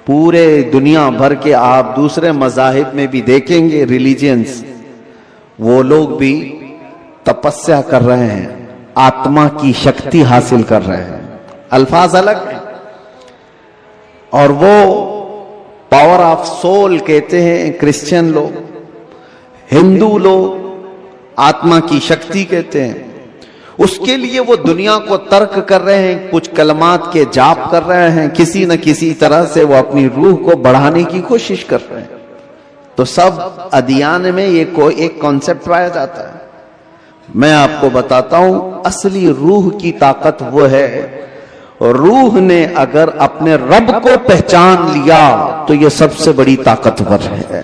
پورے دنیا بھر کے آپ دوسرے مذاہب میں بھی دیکھیں گے ریلیجنز، وہ لوگ بھی تپسیا کر رہے ہیں، آتما کی شکتی حاصل کر رہے ہیں، الفاظ الگ ہیں، اور وہ پاور آف سول کہتے ہیں کرسچن لوگ، ہندو لوگ آتما کی شکتی کہتے ہیں۔ اس کے لیے وہ دنیا کو ترک کر رہے ہیں، کچھ کلمات کے جاپ کر رہے ہیں، کسی نہ کسی طرح سے وہ اپنی روح کو بڑھانے کی کوشش کر رہے ہیں۔ تو سب ادیان میں یہ کوئی ایک کانسیپٹ پایا جاتا ہے۔ میں آپ کو بتاتا ہوں اصلی روح کی طاقت وہ ہے، روح نے اگر اپنے رب کو پہچان لیا تو یہ سب سے بڑی طاقتور ہے۔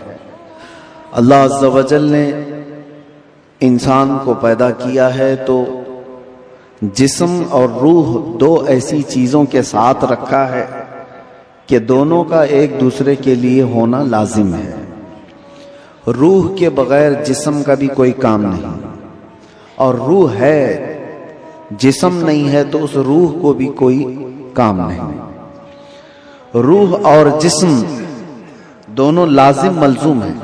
اللہ عز و جل نے انسان کو پیدا کیا ہے تو جسم اور روح دو ایسی چیزوں کے ساتھ رکھا ہے کہ دونوں کا ایک دوسرے کے لیے ہونا لازم ہے۔ روح کے بغیر جسم کا بھی کوئی کام نہیں، اور روح ہے، جسم نہیں ہے تو اس روح کو بھی کوئی کام نہیں۔ روح اور جسم دونوں لازم ملزوم ہیں،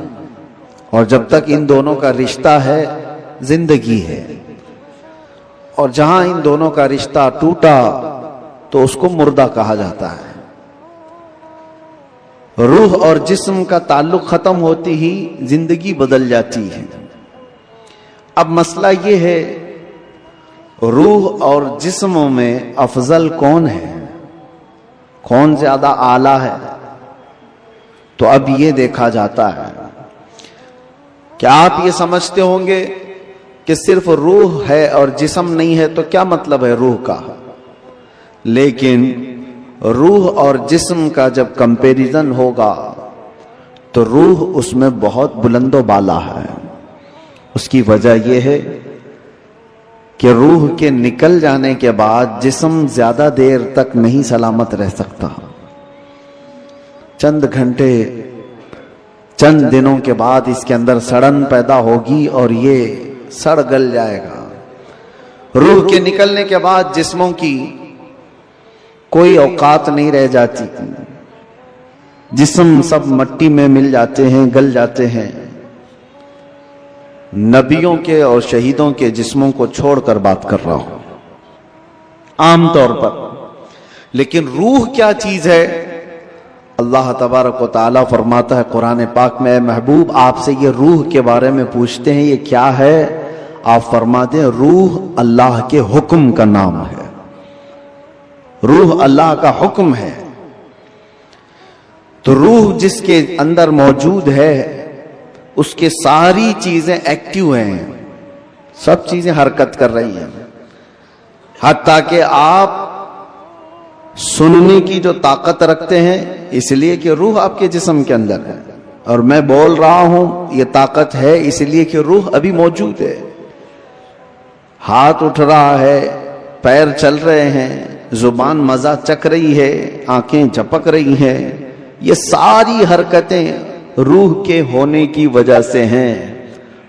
اور جب تک ان دونوں کا رشتہ ہے زندگی ہے، اور جہاں ان دونوں کا رشتہ ٹوٹا تو اس کو مردہ کہا جاتا ہے۔ روح اور جسم کا تعلق ختم ہوتی ہی زندگی بدل جاتی ہے۔ اب مسئلہ یہ ہے روح اور جسموں میں افضل کون ہے، کون زیادہ اعلیٰ ہے؟ تو اب یہ دیکھا جاتا ہے کہ آپ یہ سمجھتے ہوں گے کہ صرف روح ہے اور جسم نہیں ہے، تو کیا مطلب ہے روح کا؟ لیکن روح اور جسم کا جب کمپیریزن ہوگا تو روح اس میں بہت بلند و بالا ہے۔ اس کی وجہ یہ ہے کہ روح کے نکل جانے کے بعد جسم زیادہ دیر تک نہیں سلامت رہ سکتا، چند گھنٹے چند دنوں کے بعد اس کے اندر سڑن پیدا ہوگی اور یہ سڑ گل جائے گا۔ روح کے نکلنے کے بعد جسموں کی کوئی اوقات نہیں رہ جاتی، جسم سب مٹی میں مل جاتے ہیں، گل جاتے ہیں۔ نبیوں کے اور شہیدوں کے جسموں کو چھوڑ کر بات کر رہا ہوں عام طور پر۔ لیکن روح کیا چیز ہے؟ اللہ تبارک و تعالیٰ فرماتا ہے قرآن پاک میں، اے محبوب آپ سے یہ روح کے بارے میں پوچھتے ہیں یہ کیا ہے؟ آپ فرما دیں روح اللہ کے حکم کا نام ہے، روح اللہ کا حکم ہے۔ تو روح جس کے اندر موجود ہے اس کے ساری چیزیں ایکٹیو ہیں، سب چیزیں حرکت کر رہی ہیں، حتیٰ کہ آپ سننے کی جو طاقت رکھتے ہیں اس لیے کہ روح آپ کے جسم کے اندر ہے، اور میں بول رہا ہوں یہ طاقت ہے اس لیے کہ روح ابھی موجود ہے۔ ہاتھ اٹھ رہا ہے، پیر چل رہے ہیں، زبان مزہ چکھ رہی ہے، آنکھیں جھپک رہی ہیں، یہ ساری حرکتیں روح کے ہونے کی وجہ سے ہیں۔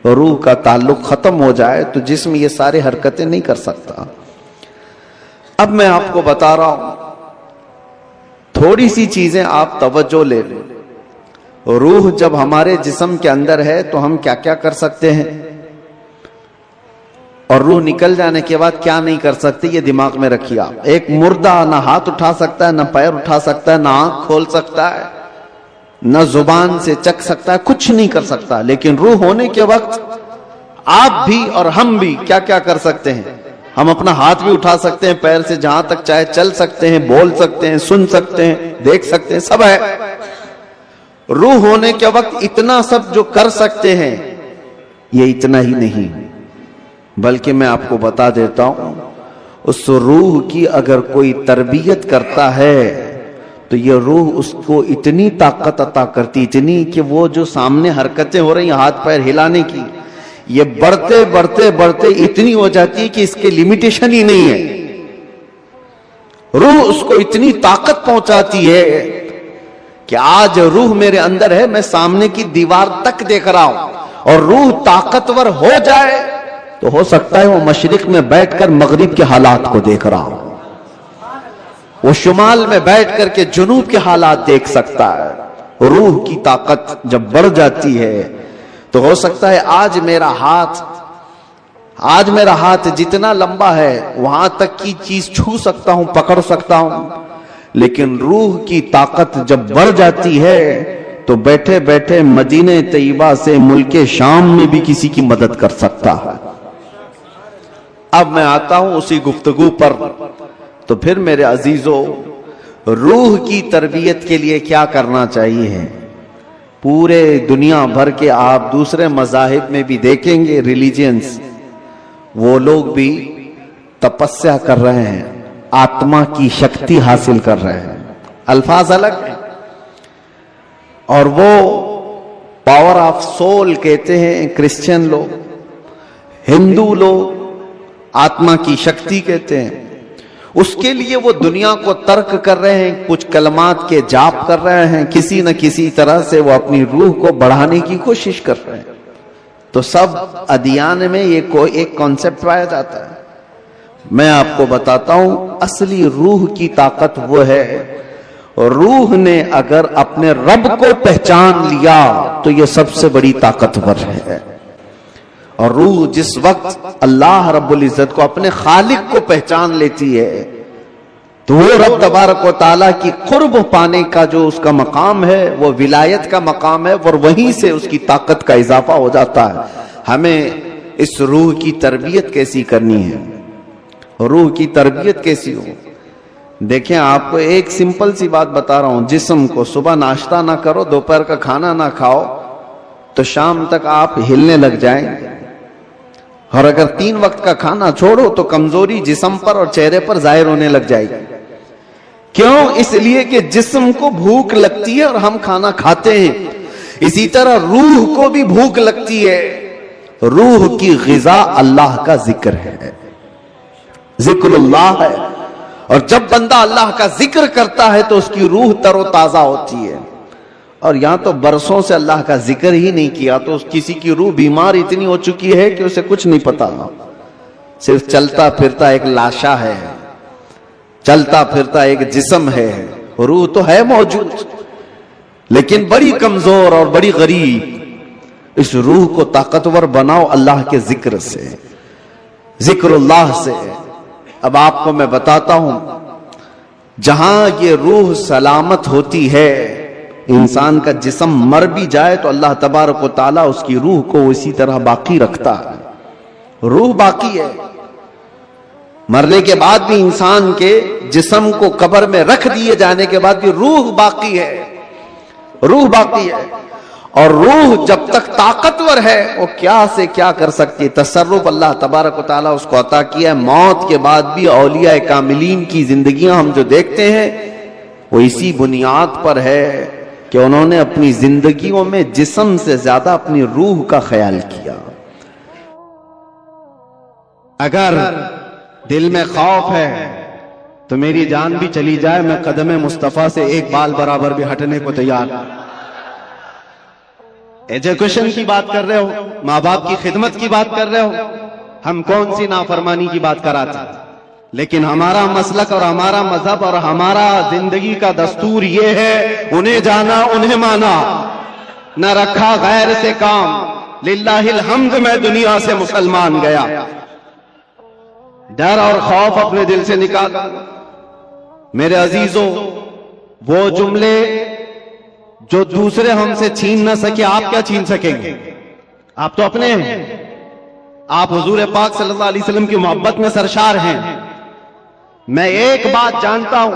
روح کا تعلق ختم ہو جائے تو جسم یہ سارے حرکتیں نہیں کر سکتا۔ اب میں آپ کو بتا رہا ہوں تھوڑی سی چیزیں آپ توجہ لے لیں۔ روح جب ہمارے جسم کے اندر ہے تو ہم کیا کیا کر سکتے ہیں، اور روح نکل جانے کے بعد کیا نہیں کر سکتے، یہ دماغ میں رکھیے آپ۔ ایک مردہ نہ ہاتھ اٹھا سکتا ہے، نہ پیر اٹھا سکتا ہے، نہ آنکھ کھول سکتا ہے، نہ زبان سے چکھ سکتا ہے، کچھ نہیں کر سکتا۔ لیکن روح ہونے کے وقت آپ بھی اور ہم بھی کیا کیا کر سکتے ہیں؟ ہم اپنا ہاتھ بھی اٹھا سکتے ہیں، پیر سے جہاں تک چاہے چل سکتے ہیں، بول سکتے ہیں، سن سکتے ہیں، دیکھ سکتے ہیں، سب ہے۔ روح ہونے کے وقت اتنا سب جو کر سکتے ہیں یہ اتنا ہی نہیں، بلکہ میں آپ کو بتا دیتا ہوں اس روح کی اگر کوئی تربیت کرتا ہے تو یہ روح اس کو اتنی طاقت عطا کرتی، اتنی کہ وہ جو سامنے حرکتیں ہو رہی ہیں ہاتھ پیر ہلانے کی، یہ بڑھتے بڑھتے بڑھتے اتنی ہو جاتی ہے کہ اس کے لیمیٹیشن ہی نہیں ہے۔ روح اس کو اتنی طاقت پہنچاتی ہے کہ آج روح میرے اندر ہے، میں سامنے کی دیوار تک دیکھ رہا ہوں، اور روح طاقتور ہو جائے تو ہو سکتا ہے وہ مشرق میں بیٹھ کر مغرب کے حالات کو دیکھ رہا ہوں، وہ شمال میں بیٹھ کر کے جنوب کے حالات دیکھ سکتا ہے. روح کی طاقت جب بڑھ جاتی ہے تو ہو سکتا ہے آج میرا ہاتھ جتنا لمبا ہے وہاں تک کی چیز چھو سکتا ہوں، پکڑ سکتا ہوں، لیکن روح کی طاقت جب بڑھ جاتی ہے تو بیٹھے بیٹھے مدینہ طیبہ سے ملک شام میں بھی کسی کی مدد کر سکتا ہے. اب میں آتا ہوں اسی گفتگو پر. تو پھر میرے عزیزو، روح کی تربیت کے لیے کیا کرنا چاہیے؟ پورے دنیا بھر کے آپ دوسرے مذاہب میں بھی دیکھیں گے، ریلیجنز، وہ لوگ بھی تپسیا کر رہے ہیں، آتما کی شکتی حاصل کر رہے ہیں. الفاظ الگ ہیں اور وہ پاور آف سول کہتے ہیں کرسچن لوگ، ہندو لوگ آتما کی شکتی کہتے ہیں. اس کے لیے وہ دنیا کو ترک کر رہے ہیں، کچھ کلمات کے جاپ کر رہے ہیں، کسی نہ کسی طرح سے وہ اپنی روح کو بڑھانے کی کوشش کر رہے ہیں. تو سب ادیان میں یہ ایک کانسیپٹ پایا جاتا ہے. میں آپ کو بتاتا ہوں اصلی روح کی طاقت وہ ہے، روح نے اگر اپنے رب کو پہچان لیا تو یہ سب سے بڑی طاقتور ہے. اور روح جس وقت اللہ رب العزت کو، اپنے خالق کو پہچان لیتی ہے تو وہ رب تبارک و تعالیٰ کی قرب پانے کا جو اس کا مقام ہے وہ ولایت کا مقام ہے، اور وہیں سے اس کی طاقت کا اضافہ ہو جاتا ہے. ہمیں اس روح کی تربیت کیسی کرنی ہے؟ روح کی تربیت کیسی ہو؟ دیکھیں، آپ کو ایک سمپل سی بات بتا رہا ہوں. جسم کو صبح ناشتہ نہ کرو، دوپہر کا کھانا نہ کھاؤ تو شام تک آپ ہلنے لگ جائیں گے. اور اگر 3 وقت کا کھانا چھوڑو تو کمزوری جسم پر اور چہرے پر ظاہر ہونے لگ جائے گی. کیوں؟ اس لیے کہ جسم کو بھوک لگتی ہے اور ہم کھانا کھاتے ہیں. اسی طرح روح کو بھی بھوک لگتی ہے. روح کی غذا اللہ کا ذکر ہے، ذکر اللہ ہے. اور جب بندہ اللہ کا ذکر کرتا ہے تو اس کی روح تر و تازہ ہوتی ہے. اور یہاں تو برسوں سے اللہ کا ذکر ہی نہیں کیا تو کسی کی روح بیمار اتنی ہو چکی ہے کہ اسے کچھ نہیں پتا، صرف چلتا پھرتا ایک لاشا ہے، چلتا پھرتا ایک جسم ہے. روح تو ہے موجود لیکن بڑی کمزور اور بڑی غریب. اس روح کو طاقتور بناؤ اللہ کے ذکر سے، ذکر اللہ سے. اب آپ کو میں بتاتا ہوں، جہاں یہ روح سلامت ہوتی ہے، انسان کا جسم مر بھی جائے تو اللہ تبارک و تعالیٰ اس کی روح کو اسی طرح باقی رکھتا ہے. روح باقی ہے. مرنے کے بعد بھی انسان کے جسم کو قبر میں رکھ دیے جانے کے بعد بھی روح باقی ہے، روح باقی ہے. اور روح جب تک طاقتور ہے وہ کیا سے کیا کر سکتی ہے. تصرف اللہ تبارک و تعالیٰ اس کو عطا کیا ہے. موت کے بعد بھی اولیاء کاملین کی زندگیاں ہم جو دیکھتے ہیں وہ اسی بنیاد پر ہے کہ انہوں نے اپنی زندگیوں میں جسم سے زیادہ اپنی روح کا خیال کیا. اگر دل میں خوف ہے تو میری جان بھی چلی جائے، میں قدم مصطفیٰ سے ایک بال برابر بھی ہٹنے کو تیار. ایجوکیشن کی بات کر رہے ہو، ماں باپ کی خدمت کی بات کر رہے ہو، ہم کون سی نافرمانی کی بات کراتے ہیں؟ لیکن ہمارا مسلک اور ہمارا مذہب اور ہمارا زندگی کا دستور یہ ہے، انہیں جانا انہیں مانا، نہ رکھا غیر سے کام. للہ الحمد میں دنیا سے مسلمان گیا. ڈر اور خوف اپنے دل سے نکال. میرے عزیزوں، وہ جملے جو دوسرے ہم سے چھین نہ سکے، آپ کیا چھین سکیں گے؟ آپ تو اپنے ہیں. آپ حضور پاک صلی اللہ علیہ وسلم کی محبت میں سرشار ہیں. میں ایک بات جانتا ہوں،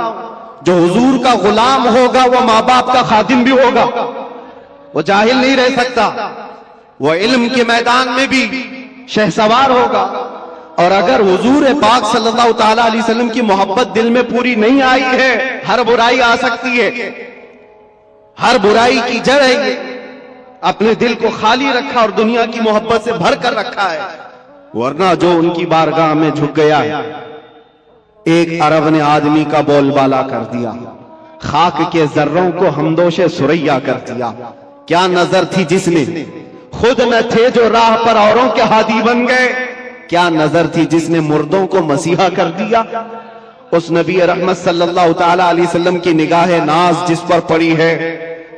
جو حضور کا غلام ہوگا وہ ماں باپ کا خادم بھی ہوگا، وہ جاہل نہیں رہ سکتا، وہ علم کے میدان میں بھی شہسوار ہوگا. اور اگر حضور پاک صلی اللہ تعالی علیہ وسلم کی محبت دل میں پوری نہیں آئی ہے، ہر برائی آ سکتی ہے. ہر برائی کی جڑ ہے یہ. اپنے دل کو خالی رکھا اور دنیا کی محبت سے بھر کر رکھا ہے. ورنہ جو ان کی بارگاہ میں جھک گیا، ایک عرب نے آدمی کا بول بالا کر دیا، خاک کے ذروں کو ہمدوش سریا کر دیا. کیا نظر تھی جس نے، خود نہ تھے جو راہ پر اوروں کے ہادی بن گئے. کیا نظر تھی جس نے مردوں کو مسیحا کر دیا. اس نبی رحمت صلی اللہ تعالی علیہ وسلم کی نگاہ ناز جس پر پڑی ہے.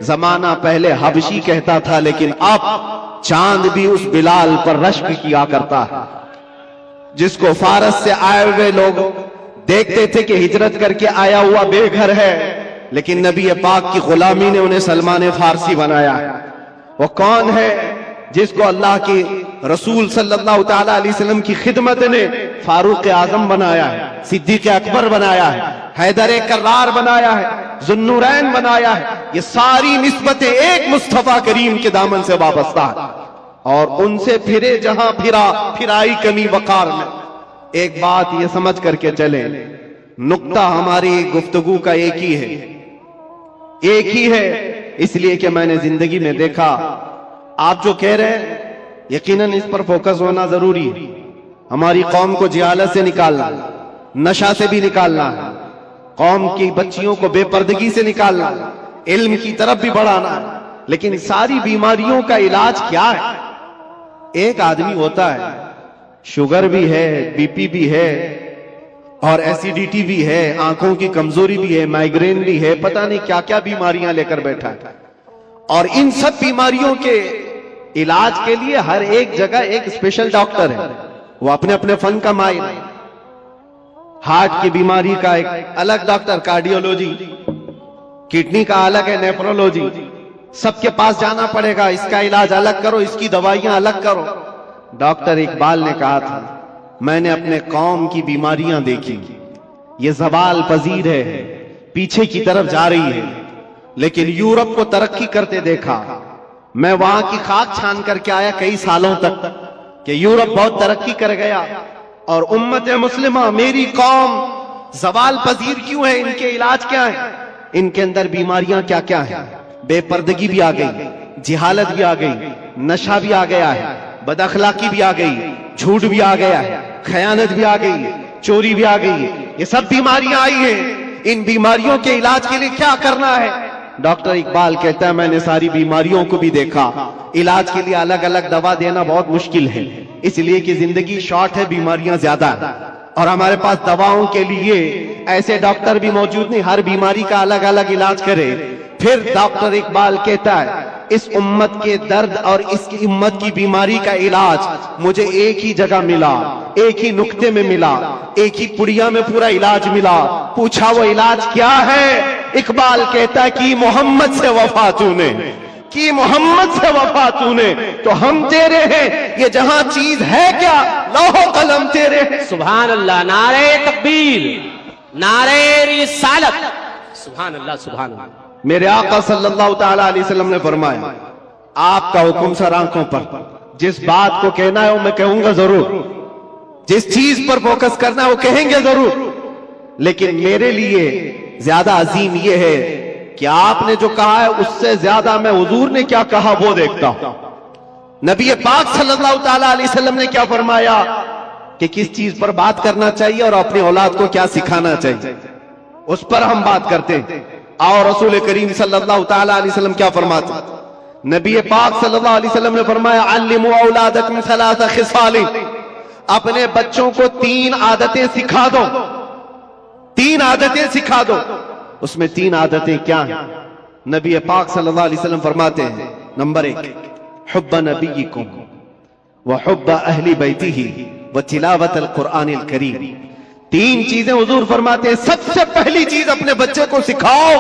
زمانہ پہلے حبشی کہتا تھا لیکن اب چاند بھی اس بلال پر رشک کیا کرتا ہے. جس کو فارس سے آئے ہوئے لوگ دیکھتے تھے کہ ہجرت کر کے آیا ہوا بے گھر ہے، لیکن نبی پاک کی غلامی نے انہیں سلمان فارسی بنایا ہے. وہ کون ہے؟ جس کو اللہ کی رسول صلی اللہ تعالی علیہ وسلم کی خدمت نے فاروق اعظم بنایا ہے، صدیق اکبر بنایا ہے، حیدر کرار بنایا ہے، ذوالنورین بنایا ہے. یہ ساری نسبتیں ایک مصطفیٰ کریم کے دامن سے وابستہ ہے، اور ان سے پھرے جہاں پھرائی کمی وقار میں. ایک بات یہ سمجھ کر کے چلیں، نقطہ ہماری گفتگو کا ایک ہی ہے، اس لیے کہ میں نے زندگی میں دیکھا. آپ جو کہہ رہے ہیں یقیناً اس پر فوکس ہونا ضروری ہے. ہماری قوم کو جہالت سے نکالنا، نشہ سے بھی نکالنا ہے، قوم کی بچیوں کو بے پردگی سے نکالنا، علم کی طرف بھی بڑھانا ہے. لیکن ساری بیماریوں کا علاج کیا ہے؟ ایک آدمی ہوتا ہے، شوگر بھی ہے، بی پی بھی ہے، اور ایسیڈیٹی بھی ہے، آنکھوں کی کمزوری بھی ہے، مائیگرین بھی ہے، پتہ نہیں کیا کیا بیماریاں لے کر بیٹھا ہے. اور ان سب بیماریوں کے علاج کے لیے ہر ایک جگہ ایک اسپیشل ڈاکٹر ہے، وہ اپنے اپنے فن کا ماہر ہے. ہارٹ کی بیماری کا ایک الگ ڈاکٹر، کارڈیولوجی، کڈنی کا الگ ہے، نیفرولوجی. سب کے پاس جانا پڑے گا، اس کا علاج الگ کرو، اس کی دوائیاں الگ کرو. ڈاکٹر اقبال نے کہا تھا میں نے اپنے قوم کی بیماریاں دیکھی، یہ زوال پذیر ہے، پیچھے کی طرف جا رہی ہے، لیکن یورپ کو ترقی کرتے دیکھا. میں وہاں کی خاک چھان کر کے آیا کئی سالوں تک کہ یورپ بہت ترقی کر گیا، اور امت مسلمہ میری قوم زوال پذیر کیوں ہے؟ ان کے علاج کیا ہے؟ ان کے اندر بیماریاں کیا کیا ہیں؟ بے پردگی بھی آ گئی، جہالت بھی آ گئی، نشہ بھی آ گیا ہے، بد اخلاقی بھی آ گئی، جھوٹ بھی آ گیا ہے، خیانت بھی آ گئی، چوری بھی آ گئی. یہ سب بیماریاں آئی ہیں. ان بیماریوں کے علاج کے لیے کیا کرنا ہے؟ ڈاکٹر اقبال کہتا ہے میں نے ساری بیماریوں کو بھی دیکھا، علاج کے لیے الگ الگ دوا دینا بہت مشکل ہے، اس لیے کہ زندگی شارٹ ہے، بیماریاں زیادہ ہیں، اور ہمارے پاس دواؤں کے لیے ایسے ڈاکٹر بھی موجود نہیں ہر بیماری کا الگ الگ علاج کرے. پھر ڈاکٹر اقبال کہتا ہے اس امت کے درد اور اس کی امت کی بیماری کا علاج مجھے ایک ہی جگہ ملا، ایک ہی نقطے میں ملا، ایک ہی پڑیا میں پورا علاج ملا. پوچھا وہ علاج کیا ہے؟ اقبال کہتا ہے کہ محمد سے وفا تو نے، کہ محمد سے وفا تو نے، تو ہم تیرے ہیں. یہ جہاں چیز ہے کیا؟ لوح و قلم تیرے ہیں. سبحان اللہ، نعرہ تکبیر، نعرہ رسالت، سبحان اللہ سبحان اللہ. میرے آقا صلی اللہ تعالی علیہ وسلم نے فرمایا آپ کا حکم سر آنکھوں پر، جس بات کو کہنا ہے وہ میں کہوں گا ضرور، جس چیز پر فوکس کرنا ہے وہ کہیں گے ضرور، لیکن میرے لیے زیادہ عظیم یہ ہے کہ آپ نے جو کہا ہے اس سے زیادہ میں حضور نے کیا کہا وہ دیکھتا ہوں. نبی پاک صلی اللہ تعالی علیہ وسلم نے کیا فرمایا کہ کس چیز پر بات کرنا چاہیے اور اپنی اولاد کو کیا سکھانا چاہیے، اس پر ہم بات کرتے ہیں. اور رسول کریم صلی اللہ تعالی علیہ وسلم کیا فرماتے؟ نبی پاک صلی اللہ علیہ وسلم نے فرمایا علموا اولادکم ثلاث خصال، اپنے بچوں کو 3 عادتیں سکھا دو، 3 عادتیں سکھا دو. اس میں 3 عادتیں کیا ہیں؟ نبی پاک صلی اللہ علیہ وسلم فرماتے ہیں نمبر 1 حب نبیکم وحب اہل بیتہ وتلاوت القرآن الکریم. 3 چیزیں حضور فرماتے ہیں سب سے پہلی چیز اپنے بچے کو سکھاؤ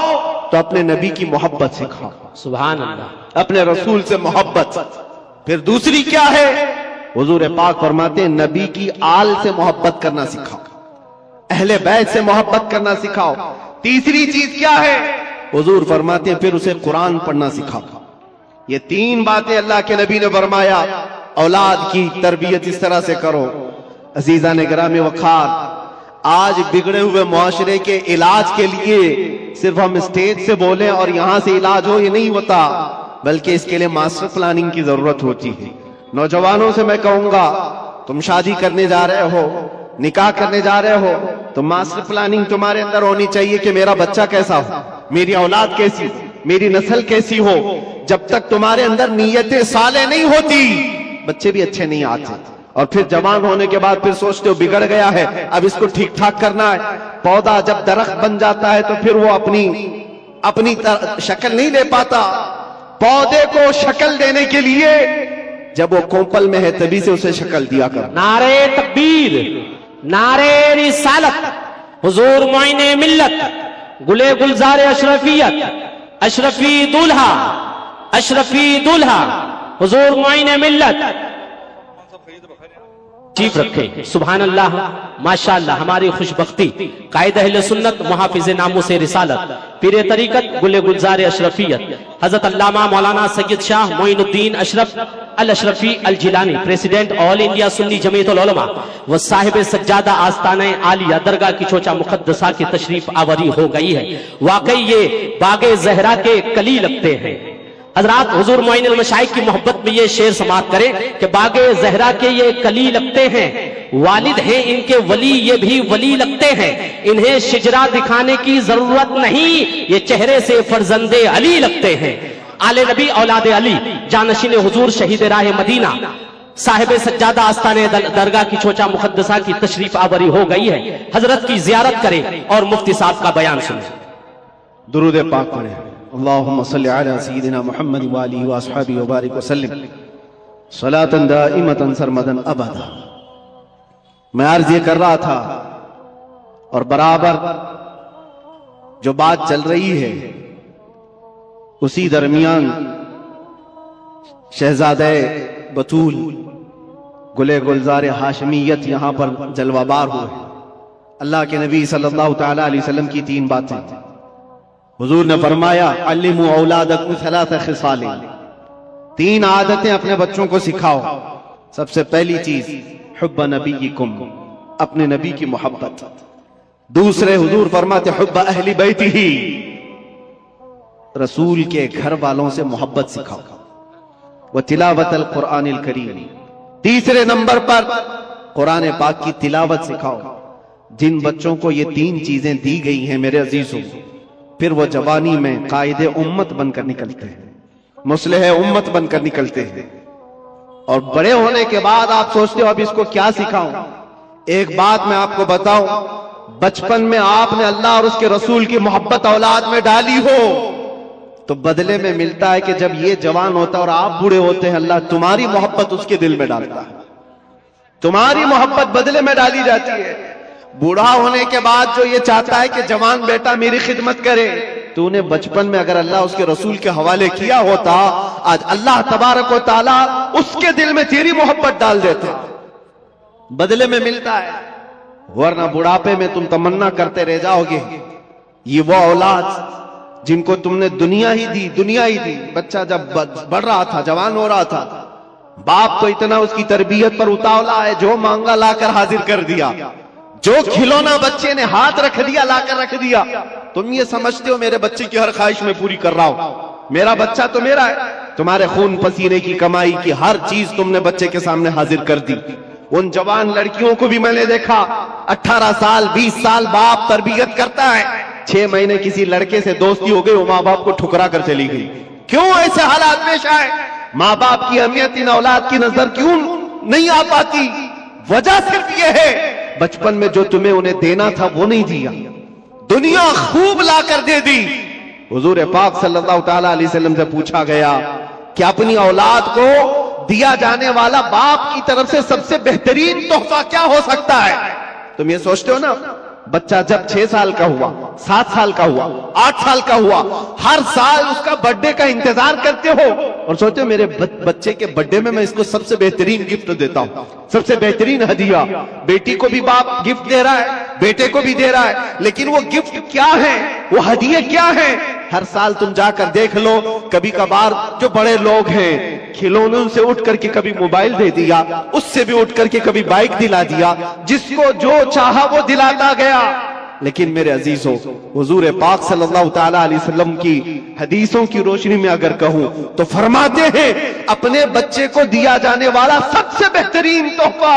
تو اپنے نبی کی محبت سکھاؤ، سبحان اللہ، اپنے رسول سے محبت. پھر دوسری کیا ہے؟ حضور پاک فرماتے ہیں نبی کی آل سے محبت کرنا سکھاؤ، اہل بیت سے محبت کرنا سکھاؤ. تیسری چیز کیا ہے؟ حضور فرماتے ہیں پھر اسے قرآن پڑھنا سکھاؤ. یہ 3 باتیں اللہ کے نبی نے فرمایا اولاد کی تربیت اس طرح سے کرو. عزیزان گرامی وقار، آج بگڑے ہوئے معاشرے کے علاج کے لیے صرف ہم اسٹیج سے بولیں اور یہاں سے علاج ہو، یہ نہیں ہوتا، بلکہ اس کے لیے ماسٹر پلاننگ کی ضرورت ہوتی ہے. نوجوانوں سے میں کہوں گا تم شادی کرنے جا رہے ہو، نکاح کرنے جا رہے ہو تو ماسٹر پلاننگ تمہارے اندر ہونی چاہیے کہ میرا بچہ کیسا ہو، میری اولاد کیسی، میری نسل کیسی ہو. جب تک تمہارے اندر نیتیں صالح نہیں ہوتی بچے بھی اچھے نہیں آتے. اور پھر جوان ہونے کے بعد پھر سوچتے ہو بگڑ گیا ہے، اب اس کو ٹھیک ٹھاک کرنا ہے۔ پودا جب درخت بن جاتا ہے تو پھر وہ اپنی شکل نہیں لے پاتا۔ پودے کو شکل دینے کے لیے جب وہ کوپل میں ہے تبھی سے اسے شکل دیا کر۔ نعرے تکبیر، نعرے رسالت، حضور معین ملت، گلے گلزار اشرفیت، اشرفی دولہا، اشرفی دولہا، حضور معین ملت چیف رکھے۔ سبحان اللہ، ماشاءاللہ، ہماری خوش بختی، قائد اہل سنت، محافظ ناموس رسالت، پیر طریقت، گل گلزار اشرفیت، حضرت علامہ مولانا سید شاہ معین الدین اشرف الاشرفی الجیلانی، پریزیڈنٹ آل انڈیا سنی جمعیت العلماء و صاحب سجادہ آستانہ عالیہ درگاہ کی چوچا مقدسہ کی تشریف آوری ہو گئی ہے۔ واقعی یہ باغ زہرا کے کلی لگتے ہیں۔ حضرات، حضور معین المشائخ کی محبت میں یہ شعر سماعت کریں کہ باغ زہرا کے یہ کلی لگتے ہیں، والد ہیں ان کے ولی، یہ بھی ولی لگتے ہیں، انہیں شجرہ دکھانے کی ضرورت نہیں، یہ چہرے سے فرزند علی لگتے ہیں۔ آل نبی اولاد علی، جانشین حضور، شہید راہ مدینہ، صاحب سجادہ آستانہ درگاہ کی چوچا مقدسہ کی تشریف آوری ہو گئی ہے۔ حضرت کی زیارت کریں اور مفتی صاحب کا بیان سنیں۔ درود پاک پڑھیں۔ اللہم صلی علی سیدنا محمد وآلہ وآصحابہ وبارک وسلم صلاۃ دائمۃ سرمدا ابدا۔ میں عرض یہ کر رہا تھا اور برابر جو بات چل رہی ہے اسی درمیان شہزادہ بطول گلے گلزار ہاشمیت یہاں پر جلوہ بار ہوئے۔ اللہ کے نبی صلی اللہ تعالی علیہ وسلم کی 3 باتیں حضور نے فرمایا، علموا اولادکم 3 خصال، 3 عادتیں اپنے بچوں کو سکھاؤ۔ سب سے پہلی چیز حب نبیکم، اپنے نبی کی محبت۔ دوسرے حضور فرماتے حب اہل بیتہ، رسول کے گھر والوں سے محبت سکھاؤ۔ وتلاوت القرآن الکریم، تیسرے نمبر پر قرآن پاک کی تلاوت سکھاؤ۔ جن بچوں کو یہ 3 چیزیں دی گئی ہیں میرے عزیزوں، پھر وہ جوانی میں قائد امت بن کر نکلتے ہیں، مصلح امت بن کر نکلتے ہیں۔ اور بڑے ہونے کے بعد آپ سوچتے ہو اب اس کو کیا سکھاؤں۔ ایک بات میں آپ کو بتاؤں، بچپن میں آپ نے اللہ اور اس کے رسول کی محبت اولاد میں ڈالی ہو تو بدلے میں ملتا ہے کہ جب یہ جوان ہوتا ہے اور آپ بوڑھے ہوتے ہیں، اللہ تمہاری محبت اس کے دل میں ڈالتا ہے، تمہاری محبت بدلے میں ڈالی جاتی ہے۔ بوڑھا ہونے کے بعد جو یہ چاہتا ہے کہ جوان بیٹا میری خدمت کرے، تو انہیں بچپن میں اگر اللہ اس کے رسول کے حوالے کیا ہوتا، آج اللہ تبارک و تعالی اس کے دل میں تیری محبت ڈال دیتا، بدلے میں ملتا ہے۔ ورنہ بڑھاپے میں تم تمنا کرتے رہ جاؤ گے۔ یہ وہ اولاد جن کو تم نے دنیا ہی دی۔ بچہ جب بڑھ رہا تھا، جوان ہو رہا تھا، باپ تو اتنا اس کی تربیت پر اتاولا ہے، جو مانگا لا کر حاضر کر دیا، جو کھلونا بچے نے ہاتھ رکھ دیا لا کر رکھ دیا۔ تم یہ سمجھتے ہو میرے بچے کی ہر خواہش میں پوری کر رہا ہوں، میرا بچہ تو میرا ہے۔ تمہارے خون پسینے کی کمائی کی ہر چیز تم نے بچے کے سامنے حاضر کر دی۔ ان جوان لڑکیوں کو بھی میں نے دیکھا، 18 سال 20 سال باپ تربیت کرتا ہے، 6 مہینے کسی لڑکے سے دوستی ہو گئی، وہ ماں باپ کو ٹھکرا کر چلی گئی۔ کیوں ایسے حالات پیش آئے؟ ماں باپ کی اہمیت ان اولاد کی نظر کیوں نہیں آ پاتی؟ وجہ صرف یہ ہے بچپن میں جو تمہیں انہیں دینا تھا وہ نہیں دیا، دنیا خوب لا کر دے دی۔ حضور پاک صلی اللہ تعالی علیہ وسلم سے پوچھا گیا کہ اپنی اولاد کو دیا جانے والا باپ کی طرف سے سب سے بہترین تحفہ کیا ہو سکتا ہے؟ تم یہ سوچتے ہو نا، بچہ جب 6 سال کا ہوا، 7 سال کا ہوا، 8 سال کا ہوا، ہر سال اس کا برتھ ڈے کا انتظار کرتے ہو اور سوچتے ہو میرے بچے کے برتھ ڈے میں اس کو سب سے بہترین گفٹ دیتا ہوں، سب سے بہترین ہدیہ۔ بیٹی کو بھی باپ گفٹ دے رہا ہے، بیٹے کو بھی دے رہا ہے، لیکن وہ گفٹ کیا ہے، وہ ہدیے کیا ہیں؟ ہر سال تم جا کر دیکھ لو، کبھی کبھار جو بڑے لوگ ہیں کھلونوں سے اٹھ کر کے کبھی موبائل دے دیا، اس سے بھی اٹھ کر کے کبھی بائک دلا دیا، جس کو جو چاہا وہ دلاتا گیا۔ لیکن میرے عزیزوں، حضور پاک صلی اللہ تعالی علیہ وسلم کی حدیثوں کی روشنی میں اگر کہوں تو فرماتے ہیں اپنے بچے کو دیا جانے والا سب سے بہترین تحفہ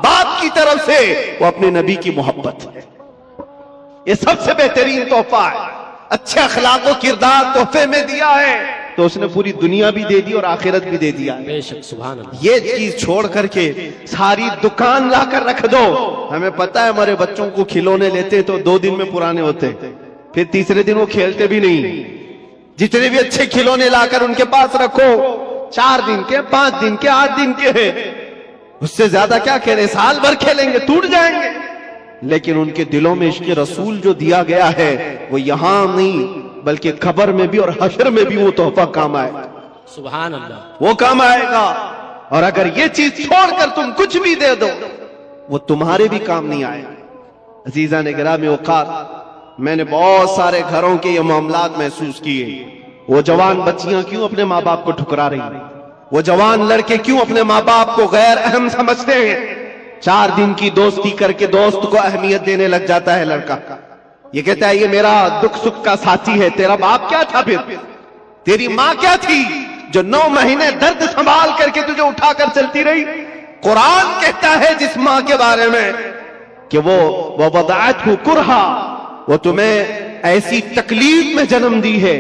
باپ کی طرف سے وہ اپنے نبی کی محبت ہے۔ یہ سب سے بہترین تحفہ ہے۔ اچھے اخلاق و کردار تحفے میں دیا ہے، تو اس نے پوری دنیا بھی دے دی اور آخرت بھی دے دیا. بے شک سبحان اللہ. یہ چیز چھوڑ کر کے ساری دکان لا کر رکھ دو. ہمیں پتا ہے ہمارے بچوں کو کھلونے لیتے تو 2 دن میں پرانے ہوتے, پھر تیسرے دن وہ کھیلتے بھی نہیں. جتنے بھی اچھے کھلونے لا کر ان کے پاس رکھو, 4 دن کے, 5 دن کے, 8 دن کے ہیں, اس سے زیادہ کیا کھیلیں, سال بھر کھیلیں گے ٹوٹ جائیں گے. لیکن ان کے دلوں میں عشق رسول جو دیا گیا ہے وہ یہاں نہیں بلکہ قبر میں بھی اور حشر میں بھی وہ تحفہ کام آئے گا. سبحان اللہ. وہ کام آئے گا. اور اگر یہ چیز چھوڑ کر تم کچھ بھی دے دو وہ تمہارے بھی کام نہیں آئے. عزیزان گرامی اوقات, میں نے بہت سارے گھروں کے یہ معاملات محسوس کیے. وہ جوان بچیاں کیوں اپنے ماں باپ کو ٹھکرا رہی ہیں, وہ جوان لڑکے کیوں اپنے ماں باپ کو غیر اہم سمجھتے ہیں. 4 دن کی دوستی کر کے دوست کو اہمیت دینے لگ جاتا ہے لڑکا. یہ کہتا ہے یہ میرا دکھ سکھ کا ساتھی ہے. تیرا باپ کیا تھا, پھر تیری ماں کیا تھی جو 9 مہینے درد سنبھال کر کے تجھے اٹھا کر چلتی رہی. قرآن کہتا ہے جس ماں کے بارے میں کہ وہ وضعته کرہا, وہ تمہیں ایسی تکلیف میں جنم دی ہے.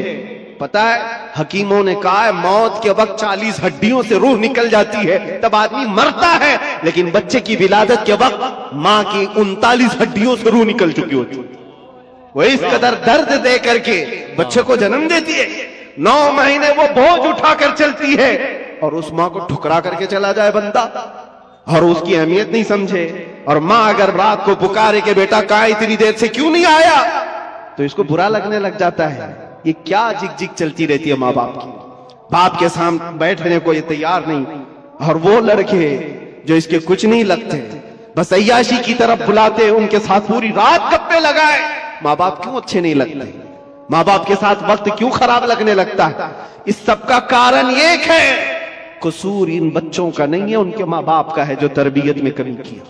پتہ ہے حکیموں نے کہا ہے موت کے وقت 40 ہڈیوں سے روح نکل جاتی ہے تب آدمی مرتا ہے, لیکن بچے کی ولادت کے وقت ماں کی 39 ہڈیوں سے روح نکل چکی ہوتی ہے. وہ اس قدر درد دے کر کے بچے کو جنم دیتی ہے. 9 مہینے وہ بوجھ اٹھا کر چلتی ہے, اور اس ماں کو ٹھکرا کر کے چلا جائے بندہ اور اس کی اہمیت نہیں سمجھے. اور ماں اگر رات کو پکارے کہ بیٹا کہاں اتنی دیر سے کیوں نہیں آیا, تو اس کو برا لگنے لگ جاتا ہے. یہ کیا جگ جگ چلتی رہتی ہے ماں باپ کی. باپ کے سامنے بیٹھنے کو یہ تیار نہیں, اور وہ لڑکے جو اس کے کچھ نہیں لگتے بس عیاشی کی طرف بلاتے, ان کے ساتھ پوری رات گپے لگائے. ماں باپ کیوں اچھے نہیں لگتے, ماں باپ کے ساتھ وقت کیوں خراب لگنے لگتا ہے؟ اس سب کا کارن ایک ہے, قصور ان بچوں کا نہیں ہے, ان کے ماں باپ کا ہے جو تربیت میں کمی کیا.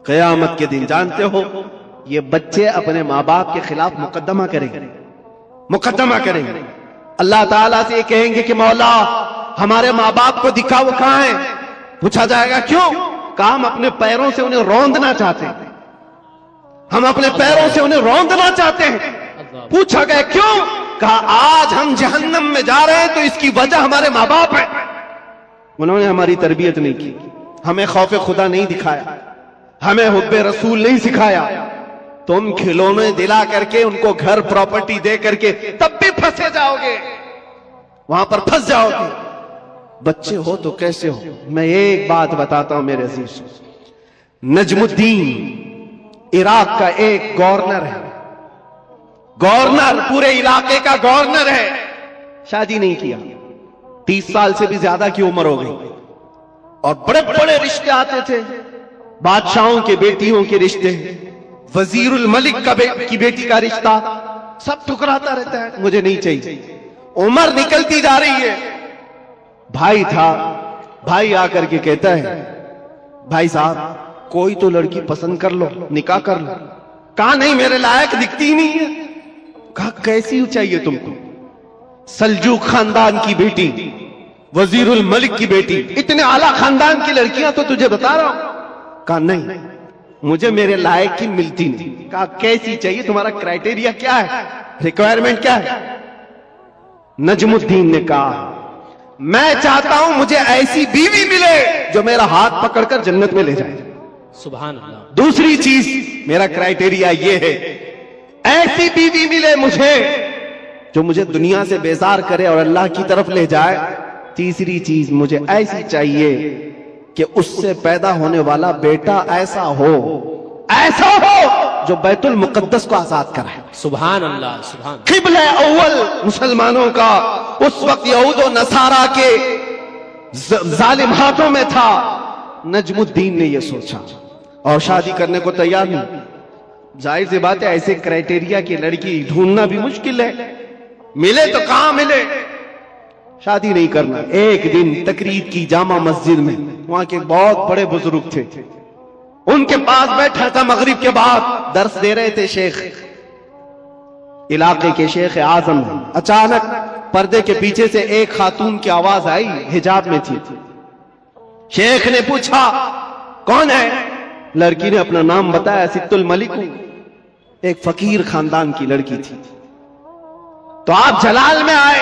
قیامت کے دن جانتے ہو یہ بچے اپنے ماں باپ کے خلاف مقدمہ کریں گے, مقدمہ کریں گے. اللہ تعالیٰ سے یہ کہیں گے کہ مولا ہمارے ماں باپ کو دکھاؤ کہاں ہیں. پوچھا جائے گا کیوں؟ کہا ہم اپنے پیروں سے انہیں روندنا چاہتے ہیں, ہم اپنے پیروں سے انہیں روندنا چاہتے ہیں. پوچھا گیا کیوں؟ کہا آج ہم جہنم میں جا رہے ہیں تو اس کی وجہ ہمارے ماں باپ ہیں. انہوں نے ہماری تربیت نہیں کی, ہمیں خوف خدا نہیں دکھایا, ہمیں حب رسول نہیں سکھایا. تم کھلونے دلا کر کے ان کو گھر پراپرٹی دے کر کے تب بھی پھنسے جاؤ گے, وہاں پر پھنس جاؤ گے. بچے ہو تو کیسے ہو. میں ایک بات بتاتا ہوں میرے عزیز, نجم الدین عراق کا ایک گورنر ہے, گورنر پورے علاقے کا گورنر ہے. شادی نہیں کیا, 30 سال سے بھی زیادہ کی عمر ہو گئی, اور بڑے بڑے رشتے آتے تھے, بادشاہوں کے بیٹیوں کے رشتے, وزیر الملک کی بیٹی کا رشتہ, سب ٹھکراتا رہتا ہے, مجھے نہیں چاہیے. عمر نکلتی جا رہی ہے. بھائی تھا, بھائی آ کر کے کہتا ہے بھائی صاحب کوئی تو لڑکی پسند کر لو, نکاح کر لو. کہا نہیں میرے لائق دکھتی نہیں ہے. کہا کیسی چاہیے تم کو؟ سلجوق خاندان کی بیٹی, وزیر الملک کی بیٹی, اتنے اعلیٰ خاندان کی لڑکیاں تو تجھے بتا رہا ہوں. کہا نہیں مجھے میرے لائق کی ملتی نہیں. کہا کیسی چاہیے, تمہارا کرائٹیریا کیا ہے, ریکوائرمنٹ کیا ہے؟ نجم الدین نے کہا میں چاہتا ہوں مجھے ایسی بیوی ملے جو میرا ہاتھ پکڑ کر جنت میں لے جائے. سبحان اللہ. دوسری چیز میرا کرائٹیریا یہ ہے, ایسی بیوی ملے مجھے جو مجھے دنیا سے بیزار کرے اور اللہ کی طرف لے جائے. تیسری چیز مجھے ایسی چاہیے کہ اس سے پیدا ہونے والا بیٹا ایسا ہو جو بیت المقدس کو آزاد کرائے. سبحان اللہ. سبحان. قبلہ اول مسلمانوں کا اس وقت یہود و نصارہ کے ظالم ہاتھوں میں تھا. نجم الدین نے یہ سوچا اور شادی کرنے کو تیار نہیں. ظاہر سی بات ہے ایسے کرائٹیریا کی لڑکی ڈھونڈنا بھی مشکل ہے, ملے تو کہاں ملے. شادی نہیں کرنا. ایک دن تقریر کی جامع مسجد میں, وہاں کے بہت بڑے بزرگ تھے, ان کے پاس بیٹھا تھا, مغرب کے بعد درس دے رہے تھے شیخ, علاقے کے شیخ اعظم. اچانک پردے کے پیچھے سے ایک خاتون کی آواز آئی, حجاب میں تھی. شیخ نے پوچھا کون ہے؟ لڑکی نے اپنا نام بتایا, ست الملک. ایک فقیر خاندان کی لڑکی تھی. تو آپ جلال میں آئے,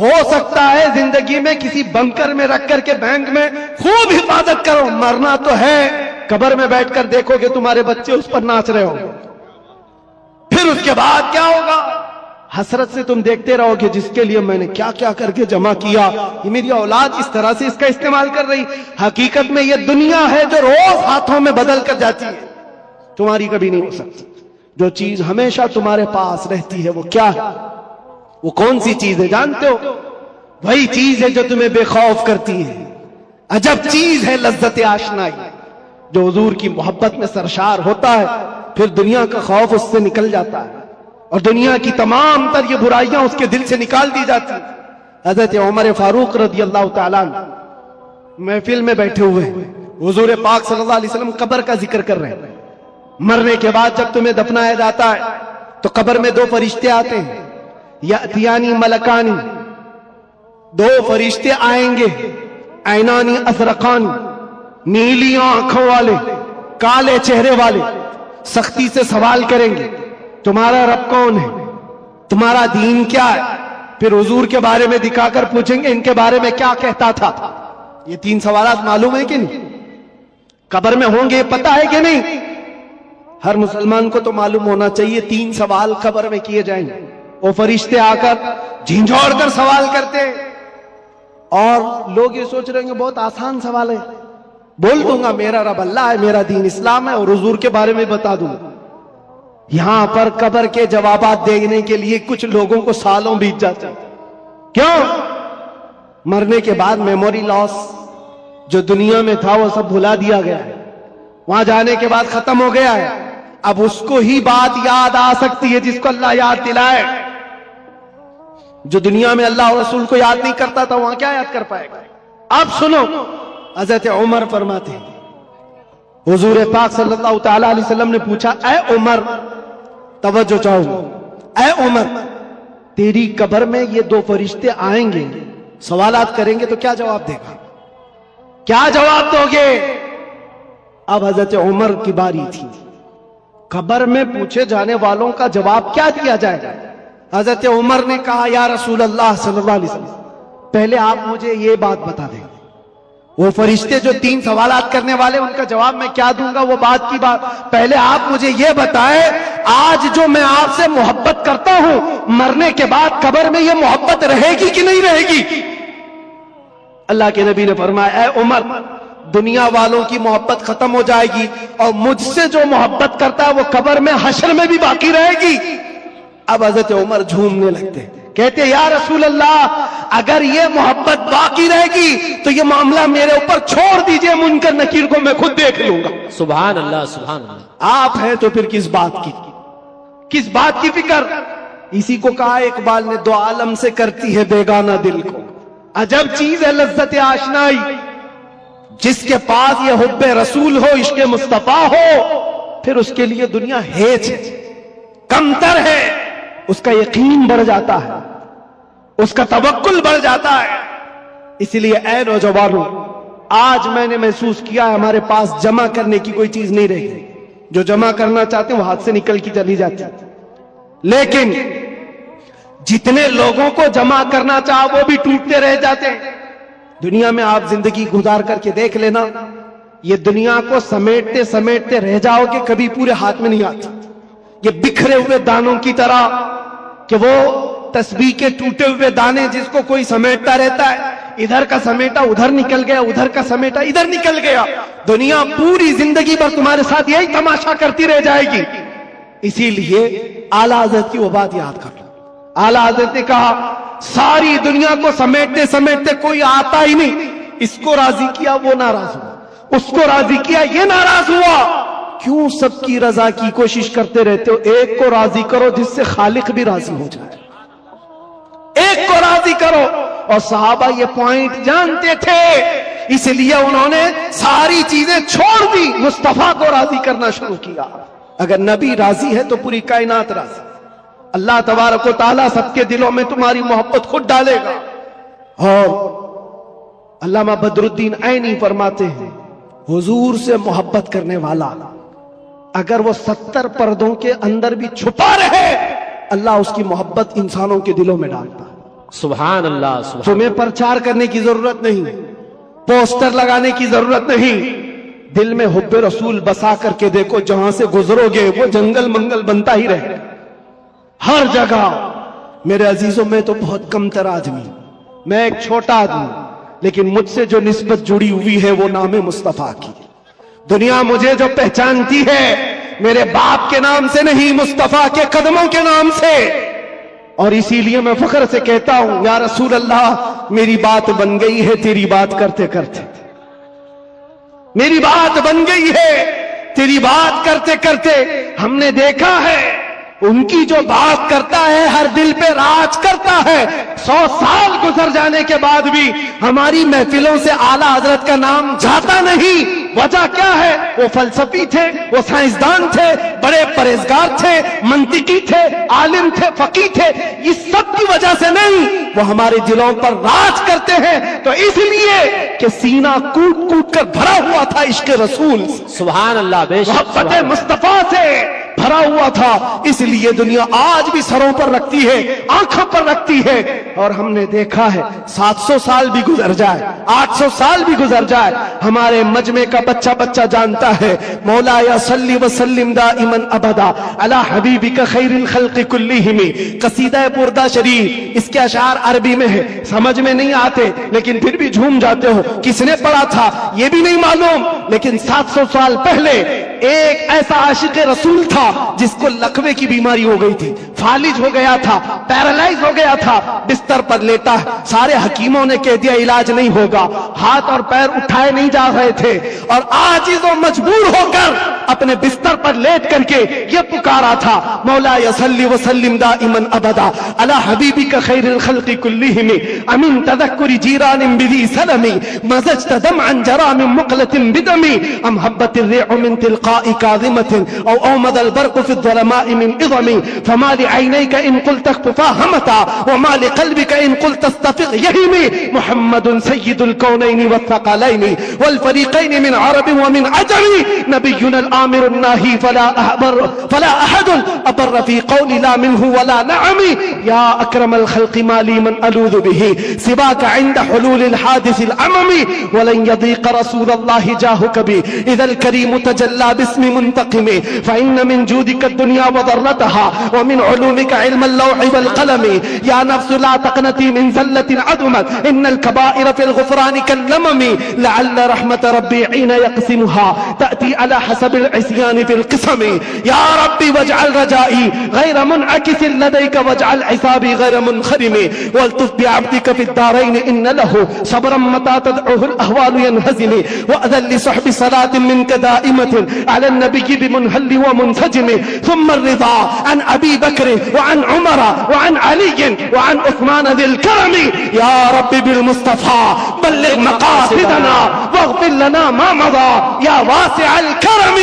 ہو سکتا ہے زندگی میں کسی بنکر میں رکھ کر کے بینک میں خوب حفاظت کرو, مرنا تو ہے. قبر میں بیٹھ کر دیکھو کہ تمہارے بچے اس پر ناچ رہے ہو, پھر اس کے بعد کیا ہوگا؟ حسرت سے تم دیکھتے رہو کہ جس کے لیے میں نے کیا کیا کر کے جمع کیا, یہ میری اولاد اس طرح سے اس کا استعمال کر رہی. حقیقت میں یہ دنیا ہے جو روز ہاتھوں میں بدل کر جاتی ہے, تمہاری کبھی نہیں ہو سکتی. جو چیز ہمیشہ تمہارے پاس رہتی ہے وہ کیا ہے؟ وہ کون سی چیز ہے جانتے ہو؟ وہی چیز ہے جو تمہیں بے خوف کرتی ہے. عجب چیز ہے لذت آشنائی. جو حضور کی محبت میں سرشار ہوتا ہے پھر دنیا کا خوف اس سے نکل جاتا ہے, اور دنیا کی تمام تر یہ برائیاں اس کے دل سے نکال دی جاتی ہیں. حضرت عمر فاروق رضی اللہ تعالیٰ عنہ محفل میں بیٹھے ہوئے ہیں, حضور پاک صلی اللہ علیہ وسلم قبر کا ذکر کر رہے ہیں. مرنے کے بعد جب تمہیں دفنایا جاتا ہے تو قبر میں دو فرشتے آتے ہیں, یاتیانی ملکانی, دو فرشتے آئیں گے, عینانی ازرقانی, نیلی آنکھوں والے, کالے چہرے والے, سختی سے سوال کریں گے تمہارا رب کون ہے, تمہارا دین کیا ہے. پھر حضور کے بارے میں دکھا کر پوچھیں گے ان کے بارے میں کیا کہتا تھا. یہ تین سوالات معلوم ہے کہ نہیں؟ قبر میں ہوں گے, پتہ ہے کہ نہیں؟ ہر مسلمان کو تو معلوم ہونا چاہیے تین سوال قبر میں کیے جائیں گے. وہ فرشتے آ کر جھنجھوڑ کر سوال کرتے, اور لوگ یہ سوچ رہے ہیں کہ بہت آسان سوال ہے, بول دوں گا میرا رب اللہ ہے, میرا دین اسلام ہے, اور حضور کے بارے میں بتا دوں گا. یہاں پر قبر کے جوابات دینے کے لیے کچھ لوگوں کو سالوں بیت جاتے ہیں. کیوں؟ مرنے کے بعد میموری لاس, جو دنیا میں تھا وہ سب بھلا دیا گیا ہے, وہاں جانے کے بعد ختم ہو گیا ہے. اب اس کو ہی بات یاد آ سکتی ہے جس کو اللہ یاد دلائے. جو دنیا میں اللہ اور رسول کو یاد نہیں کرتا تھا وہاں کیا یاد کر پائے گا؟ اب سنو, حضرت عمر فرماتے ہیں, حضور پاک صلی اللہ تعالی علیہ وسلم نے پوچھا, اے عمر, توجہ چاہو, اے عمر, تیری قبر میں یہ دو فرشتے آئیں گے, سوالات کریں گے تو کیا جواب دے گا؟ کیا جواب دو گے؟ اب حضرت عمر کی باری تھی. قبر میں پوچھے جانے والوں کا جواب کیا دیا جائے گا؟ حضرت عمر نے کہا, یا رسول اللہ صلی اللہ علیہ وسلم, پہلے آپ مجھے یہ بات بتا دیں, وہ فرشتے جو تین سوالات کرنے والے ان کا جواب میں کیا دوں گا وہ بات کی بات, پہلے آپ مجھے یہ بتائیں, آج جو میں آپ سے محبت کرتا ہوں مرنے کے بعد قبر میں یہ محبت رہے گی کہ نہیں رہے گی؟ اللہ کے نبی نے فرمایا, اے عمر, دنیا والوں کی محبت ختم ہو جائے گی, اور مجھ سے جو محبت کرتا ہے وہ قبر میں حشر میں بھی باقی رہے گی. اب حضرت عمر جھومنے لگتے, کہتے یا رسول اللہ, اگر یہ محبت باقی رہے گی تو یہ معاملہ میرے اوپر چھوڑ دیجئے, منکر نکیر کو میں خود دیکھ لوں گا. سبحان اللہ, سبحان اللہ. آپ ہیں تو پھر کس بات کی فکر؟ اسی کو کہا اقبال نے, دو عالم سے کرتی ہے بیگانہ دل کو. عجب چیز ہے لذت آشنائی, جس کے پاس یہ حب رسول ہو, عشق مصطفیٰ ہو, پھر اس کے لیے دنیا ہیچ ہے, کمتر ہے, اس کا یقین بڑھ جاتا ہے, اس کا توکل بڑھ جاتا ہے. اس لیے اے نوجوانوں, آج میں نے محسوس کیا ہے ہمارے پاس جمع کرنے کی کوئی چیز نہیں رہی. جو جمع کرنا چاہتے ہیں وہ ہاتھ سے نکل کی چلی جاتی, لیکن جتنے لوگوں کو جمع کرنا چاہا وہ بھی ٹوٹتے رہ جاتے ہیں. دنیا میں آپ زندگی گزار کر کے دیکھ لینا, یہ دنیا کو سمیٹتے سمیٹتے رہ جاؤ کہ کبھی پورے ہاتھ میں نہیں آتی. یہ بکھرے ہوئے دانوں کی طرح کہ وہ تسبیح کے ٹوٹے ہوئے دانے جس کو کوئی سمیٹتا رہتا ہے, ادھر کا سمیٹا ادھر نکل گیا, ادھر کا سمیٹا ادھر نکل گیا. دنیا پوری زندگی بھر تمہارے ساتھ یہی تماشا کرتی رہ جائے گی. اسی لیے اعلیٰ حضرت کی وہ بات یاد کر لو. اعلیٰ حضرت نے کہا, ساری دنیا کو سمیٹتے سمیٹتے کوئی آتا ہی نہیں, اس کو راضی کیا وہ ناراض ہوا, اس کو راضی کیا یہ ناراض ہوا. کیوں سب کی رضا کی کوشش کرتے رہتے ہو؟ ایک کو راضی کرو جس سے خالق بھی راضی ہو جائے, ایک کو راضی کرو. اور صحابہ یہ پوائنٹ جانتے تھے, اس لیے انہوں نے ساری چیزیں چھوڑ دی, مصطفیٰ کو راضی کرنا شروع کیا. اگر نبی راضی ہے تو پوری کائنات راضی. اللہ تبارک و تعالیٰ سب کے دلوں میں تمہاری محبت خود ڈالے گا. اور علامہ بدر الدین عینی فرماتے ہیں, حضور سے محبت کرنے والا اگر وہ 70 پردوں کے اندر بھی چھپا رہے اللہ اس کی محبت انسانوں کے دلوں میں ڈالتا ہے۔ سبحان اللہ سبحان تمہیں پرچار کرنے کی ضرورت نہیں، پوسٹر لگانے کی ضرورت نہیں، دل میں حب رسول بسا کر کے دیکھو، جہاں سے گزرو گے وہ جنگل منگل بنتا ہی رہے ہر جگہ۔ میرے عزیزوں، میں تو بہت کم تر آدمی، میں ایک چھوٹا آدمی، لیکن مجھ سے جو نسبت جڑی ہوئی ہے وہ نام مصطفیٰ کی۔ دنیا مجھے جو پہچانتی ہے میرے باپ کے نام سے نہیں، مصطفیٰ کے قدموں کے نام سے، اور اسی لیے میں فخر سے کہتا ہوں یا رسول اللہ میری بات بن گئی ہے تیری بات کرتے کرتے، میری بات بن گئی ہے تیری بات کرتے کرتے۔ ہم نے دیکھا ہے ان کی جو بات کرتا ہے ہر دل پہ راج کرتا ہے۔ 100 سال گزر جانے کے بعد بھی ہماری محفلوں سے اعلیٰ حضرت کا نام جاتا نہیں۔ وجہ کیا ہے؟ وہ فلسفی تھے، وہ سائنسدان تھے، بڑے پرہیزگار تھے، منطقی تھے، عالم تھے، فقیہ تھے، اس سب کی وجہ سے نہیں، وہ ہمارے دلوں پر راج کرتے ہیں۔ تو اس لیے کہ سینہ کوٹ کوٹ کر بھرا ہوا تھا عشق رسول، سبحان اللہ، بے شک محبت مصطفیٰ سے بھرا ہوا تھا، اس لیے دنیا آج بھی سروں پر رکھتی ہے، آنکھوں پر رکھتی ہے۔ اور ہم نے دیکھا ہے 700 سال بھی گزر جائے، 800 سال بھی گزر جائے، ہمارے مجمع کا بچہ بچہ جانتا ہے مولا یا صلی وسلم دائما ابدا علی حبیبک خیر الخلق کلہم۔ قصیدہ بردہ شریف، اس کے اشعار عربی میں ہے، سمجھ میں نہیں آتے لیکن پھر بھی جھوم جاتے ہو۔ کس نے پڑھا تھا یہ بھی نہیں معلوم، لیکن 700 سال پہلے ایک ایسا عاشق رسول تھا جس کو لقوے کی بیماری ہو گئی تھی، فالج ہو گیا تھا، پیرالائز ہو گیا تھا، بستر پر لیٹا، سارے حکیموں نے کہہ دیا علاج نہیں ہوگا، ہاتھ اور پیر اٹھائے نہیں جا رہے تھے، اور عاجز و مجبور ہو کر اپنے بستر پر لیٹ کر کے یہ پکارا تھا مولا صلی وسلم دائما ابدا علی حبیبک خیر الخلق کلہم امن تذکر جیران بذی سلم مزجت دمعا جرى من مقلة بدم ام هبت الريح من تلقاء كاظمة او اومض البرق في الظلماء من اظم فما لعينيك ان قلت اخففا همتا وما لقلبك ان قلت استفق يهمي محمد سيد الكونين والثقلين والفريقين من عرب ومن عجم نبينا الآمر الناهي فلا أحد أبر في قول لا منه ولا نعم يا أكرم الخلق ما لي من ألوذ به سواك عند حلول الحادث العمم ولن يضيق رسول الله جاهك بي إذا الكريم تجلى باسم منتقم فإن من جودك الدنيا وضرتها ومن علومك علم اللوح والقلم يا نفس لا تقنتي من زلة عدمت إن الكبائر في الغفران كاللمم لعل رحمة ربي حين يقسمها تأتي على حسب العصيان في القسم يا ربي واجعل رجائي غير منعكس لديك واجعل حسابي غير منخرم والطف بعبدك في الدارين إن له صبرا متى تدعوه الأهوال ينهزم وأذن لصحب صلاة منك دائمة على النبي بمنهل ومنسجم ثم الرضا عن أبي بكر وعن عمر وعن علي وعن عثمان ذي الكرم يا ربي بالمصطفى بلغ مقاصدنا واغفر لنا ما مضى یا واسع الکرم۔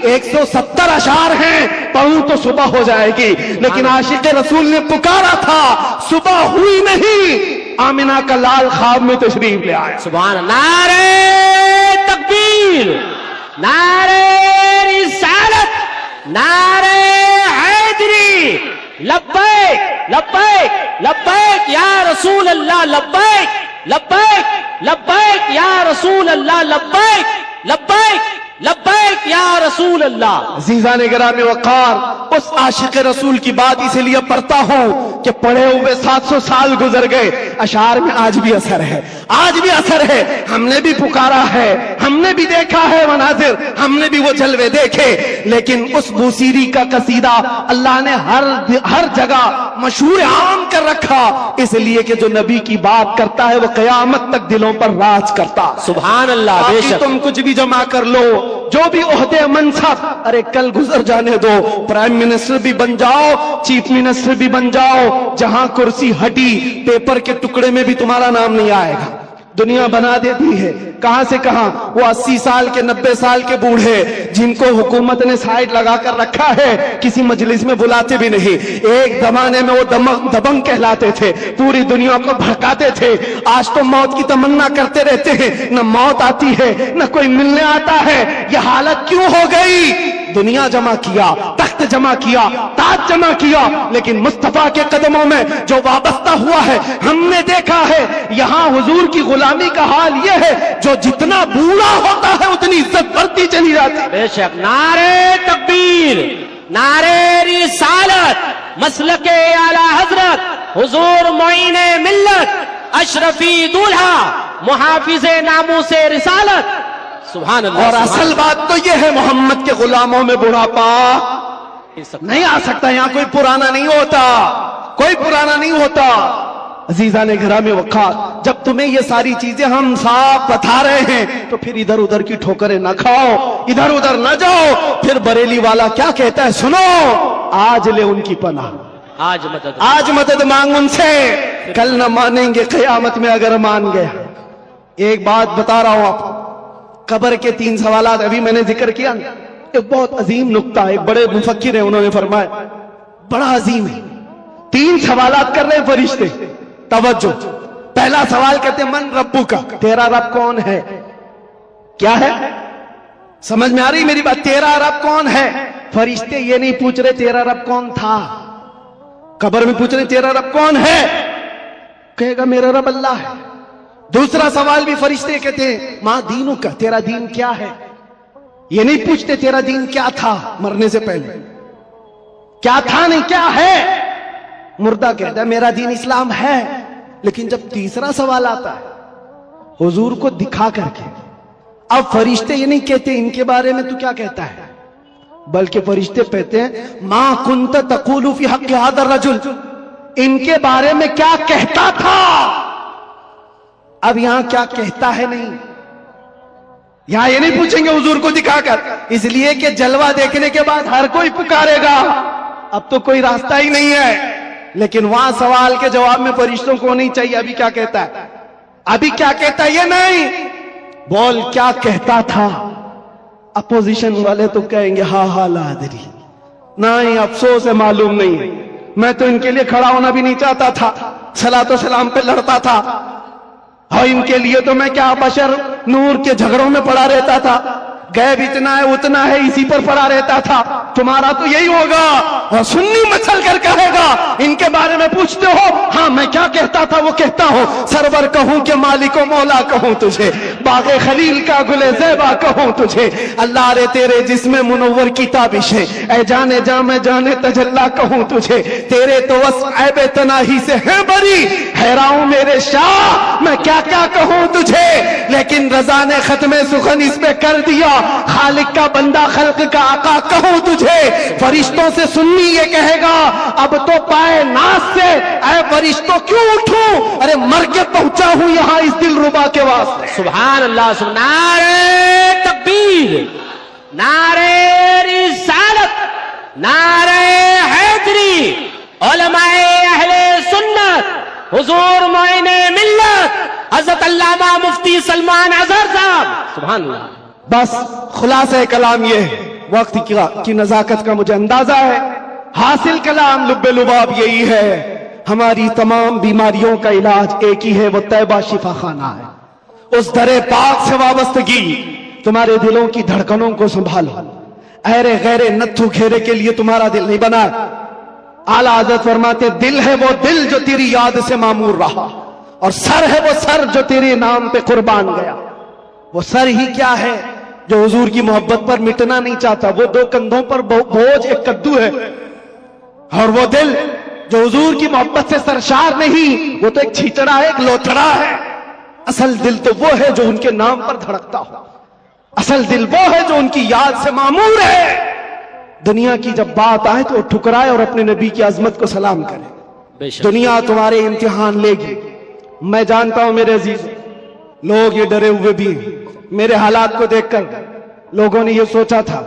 170 اشعار ہیں، پڑھوں تو صبح ہو جائے گی، لیکن عاشق رسول نے پکارا تھا، صبح ہوئی نہیں، آمنہ کا لال خواب میں تشریف لے آیا۔ سبحان اللہ، نعرہ تکبیر، نعرہ رسالت، نعرہ حیدری، لبیک لبیک لبیک یا رسول اللہ، لبیک لبیک لبیک یا رسول اللہ، لبیک لبیک لبیک یا رسول اللہ۔ عزیزان گرامی وقار، اس عاشق رسول کی بات اس لیے پڑھتا ہوں کہ پڑھے ہوئے 700 سال گزر گئے، اشعار میں آج بھی اثر ہے، آج بھی اثر ہے۔ ہم نے بھی پکارا ہے، ہم نے بھی دیکھا ہے مناظر، ہم نے بھی وہ جلوے دیکھے، لیکن اس بوسیری کا قصیدہ اللہ نے ہر جگہ مشہور عام کر رکھا، اس لیے کہ جو نبی کی بات کرتا ہے وہ قیامت تک دلوں پر راج کرتا۔ سبحان اللہ، بے شک۔ تم کچھ بھی جمع کر لو، جو بھی عہدے منصب، ارے کل گزر جانے دو، پرائم منسٹر بھی بن جاؤ، چیف منسٹر بھی بن جاؤ، جہاں کرسی ہٹی پیپر کے ٹکڑے میں بھی تمہارا نام نہیں آئے گا۔ دنیا بنا دیتی ہے کہاں سے کہاں، وہ 80 سال کے 90 سال کے بوڑھے جن کو حکومت نے سائیڈ لگا کر رکھا ہے، کسی مجلس میں بلاتے بھی نہیں۔ ایک زمانے میں وہ دبنگ کہلاتے تھے، پوری دنیا کو بھڑکاتے تھے، آج تو موت کی تمنا کرتے رہتے ہیں، نہ موت آتی ہے نہ کوئی ملنے آتا ہے۔ یہ حالت کیوں ہو گئی؟ دنیا جمع کیا، تخت جمع کیا، تاج جمع کیا، لیکن مصطفیٰ کے قدموں میں جو وابستہ ہوا ہے ہم نے دیکھا ہے یہاں حضور کی غلامی کا حال یہ ہے جو جتنا بوڑھا ہوتا ہے اتنی عزت بڑھتی چلی جاتی ہے۔ بے شک نعرے تکبیر، نعرے رسالت، مسلک اعلی حضرت حضور معین ملت، اشرفی دولہا، محافظ ناموس رسالت، سبحان اللہ۔ اور اصل بات تو یہ ہے محمد کے غلاموں میں بڑھاپا نہیں آ سکتا، یہاں کوئی پرانا نہیں ہوتا، کوئی پرانا نہیں ہوتا۔ عزیزان گرامی وقار، جب تمہیں یہ ساری چیزیں ہم صاف بتا رہے ہیں تو پھر ادھر ادھر کی ٹھوکریں نہ کھاؤ، ادھر ادھر نہ جاؤ۔ پھر بریلی والا کیا کہتا ہے سنو، آج لے ان کی پناہ، آج مدد مانگ ان سے، کل نہ مانیں گے قیامت میں اگر مان گیا۔ ایک بات بتا رہا ہوں آپ، قبر کے 3 سوالات ابھی میں نے ذکر کیا، ایک بہت عظیم نقطہ، ایک بڑے مفکر ہیں انہوں نے فرمایا، بڑا عظیم ہے۔ 3 سوالات کر رہے ہیں فرشتے، توجہ۔ پہلا سوال کہتے ہیں من ربو کا، تیرا رب کون ہے؟ کیا ہے؟ سمجھ میں آ رہی میری بات؟ تیرا رب کون ہے؟ فرشتے یہ نہیں پوچھ رہے تیرا رب کون تھا، قبر میں پوچھ رہے تیرا رب کون ہے؟ کہے گا میرا رب اللہ ہے۔ دوسرا سوال بھی فرشتے کہتے ہیں ماں دینوں کا، تیرا دین کیا ہے؟ یہ نہیں پوچھتے تیرا دین کیا تھا مرنے سے پہلے، کیا تھا نہیں کیا ہے۔ مردہ کہتا ہے میرا دین اسلام ہے، لیکن جب تیسرا سوال آتا ہے حضور کو دکھا کر کے، اب فرشتے یہ نہیں کہتے ان کے بارے میں تو کیا کہتا ہے، بلکہ فرشتے کہتے ہیں ما کنت تقول فی حق ھذا الرجل، ان کے بارے میں کیا کہتا تھا۔ اب یہاں کیا کہتا ہے نہیں، یہاں یہ نہیں پوچھیں گے حضور کو دکھا کر، اس لیے کہ جلوہ دیکھنے کے بعد ہر کوئی پکارے گا، اب تو کوئی راستہ ہی نہیں ہے۔ لیکن وہاں سوال کے جواب میں فرشتوں کو نہیں چاہیے ابھی کیا کہتا ہے، ابھی کیا کہتا ہے یہ نہیں، بول کیا کہتا تھا۔ اپوزیشن والے تو کہیں گے ہاں ہاں لا ادری، نہیں افسوس ہے معلوم نہیں ہے، میں تو ان کے لیے کھڑا ہونا بھی نہیں چاہتا تھا، صلاۃ و سلام پہ لڑتا تھا، اور ان کے لیے تو میں کیا بشر نور کے جھگڑوں میں پڑا رہتا تھا، غیب اتنا ہے اتنا ہے اسی پر پڑا رہتا تھا، تمہارا تو یہی ہوگا۔ اور سنی مچل کر کہے گا ان کے بارے میں پوچھتے ہو، ہاں میں کیا کہتا تھا وہ کہتا ہوں، سرور کہوں کہ مالک و مولا کہوں تجھے، باغ خلیل کا گل زیبا کہوں تجھے، اللہ رے تیرے جسم منور کی تابش ہے، اے جانے جا میں جانے تجلا کہوں تجھے، تیرے تو وصف عیب تناہی سے ہے بری، حیران میرے شاہ میں کیا کیا کہوں تجھے۔ لیکن رضا نے ختم سخن اس پہ کر دیا، خالق کا بندہ خلق کا آقا کہوں تجھے۔ فرشتوں سے سنی یہ کہے گا اب تو پائے ناز سے اے فرشتوں کیوں اٹھوں، ارے مر کے پہنچا ہوں یہاں اس دل ربا کے واسطے۔ سبحان اللہ، نعرے تکبیر، نعرے رسالت، نعرے حیدری، علماء اہل سنت، حضور معین ملت، حضرت علامہ مفتی سلمان اظہر صاحب، سبحان اللہ۔ بس خلاصہ کلام یہ ہے، وقت کی نزاکت کا مجھے اندازہ ہے، حاصل کلام لب لباب یہی ہے، ہماری تمام بیماریوں کا علاج ایک ہی ہے، وہ طیبہ شفا خانہ ہے۔ اس در پاک سے وابستگی تمہارے دلوں کی دھڑکنوں کو سنبھالو، ایرے غیرے نتھو گھیرے کے لیے تمہارا دل نہیں بنا۔ اعلیٰ حضرت فرماتے دل ہے وہ دل جو تیری یاد سے معمور رہا، اور سر ہے وہ سر جو تیرے نام پہ قربان گیا۔ وہ سر ہی کیا ہے جو حضور کی محبت پر مٹنا نہیں چاہتا، وہ 2 کندھوں پر بوجھ ایک کدو ہے، اور وہ دل جو حضور کی محبت سے سرشار نہیں، وہ تو ایک چھیچڑا ہے، ایک لوتھڑا ہے۔ اصل دل تو وہ ہے جو ان کے نام پر دھڑکتا ہو، اصل دل وہ ہے جو ان کی یاد سے معمور ہے۔ دنیا کی جب بات آئے تو ٹھکرائے اور اپنے نبی کی عظمت کو سلام کرے۔ دنیا تمہارے امتحان لے گی، میں جانتا ہوں میرے عزیز، لوگ یہ ڈرے ہوئے بھی ہیں۔ میرے حالات کو دیکھ کر لوگوں نے یہ سوچا تھا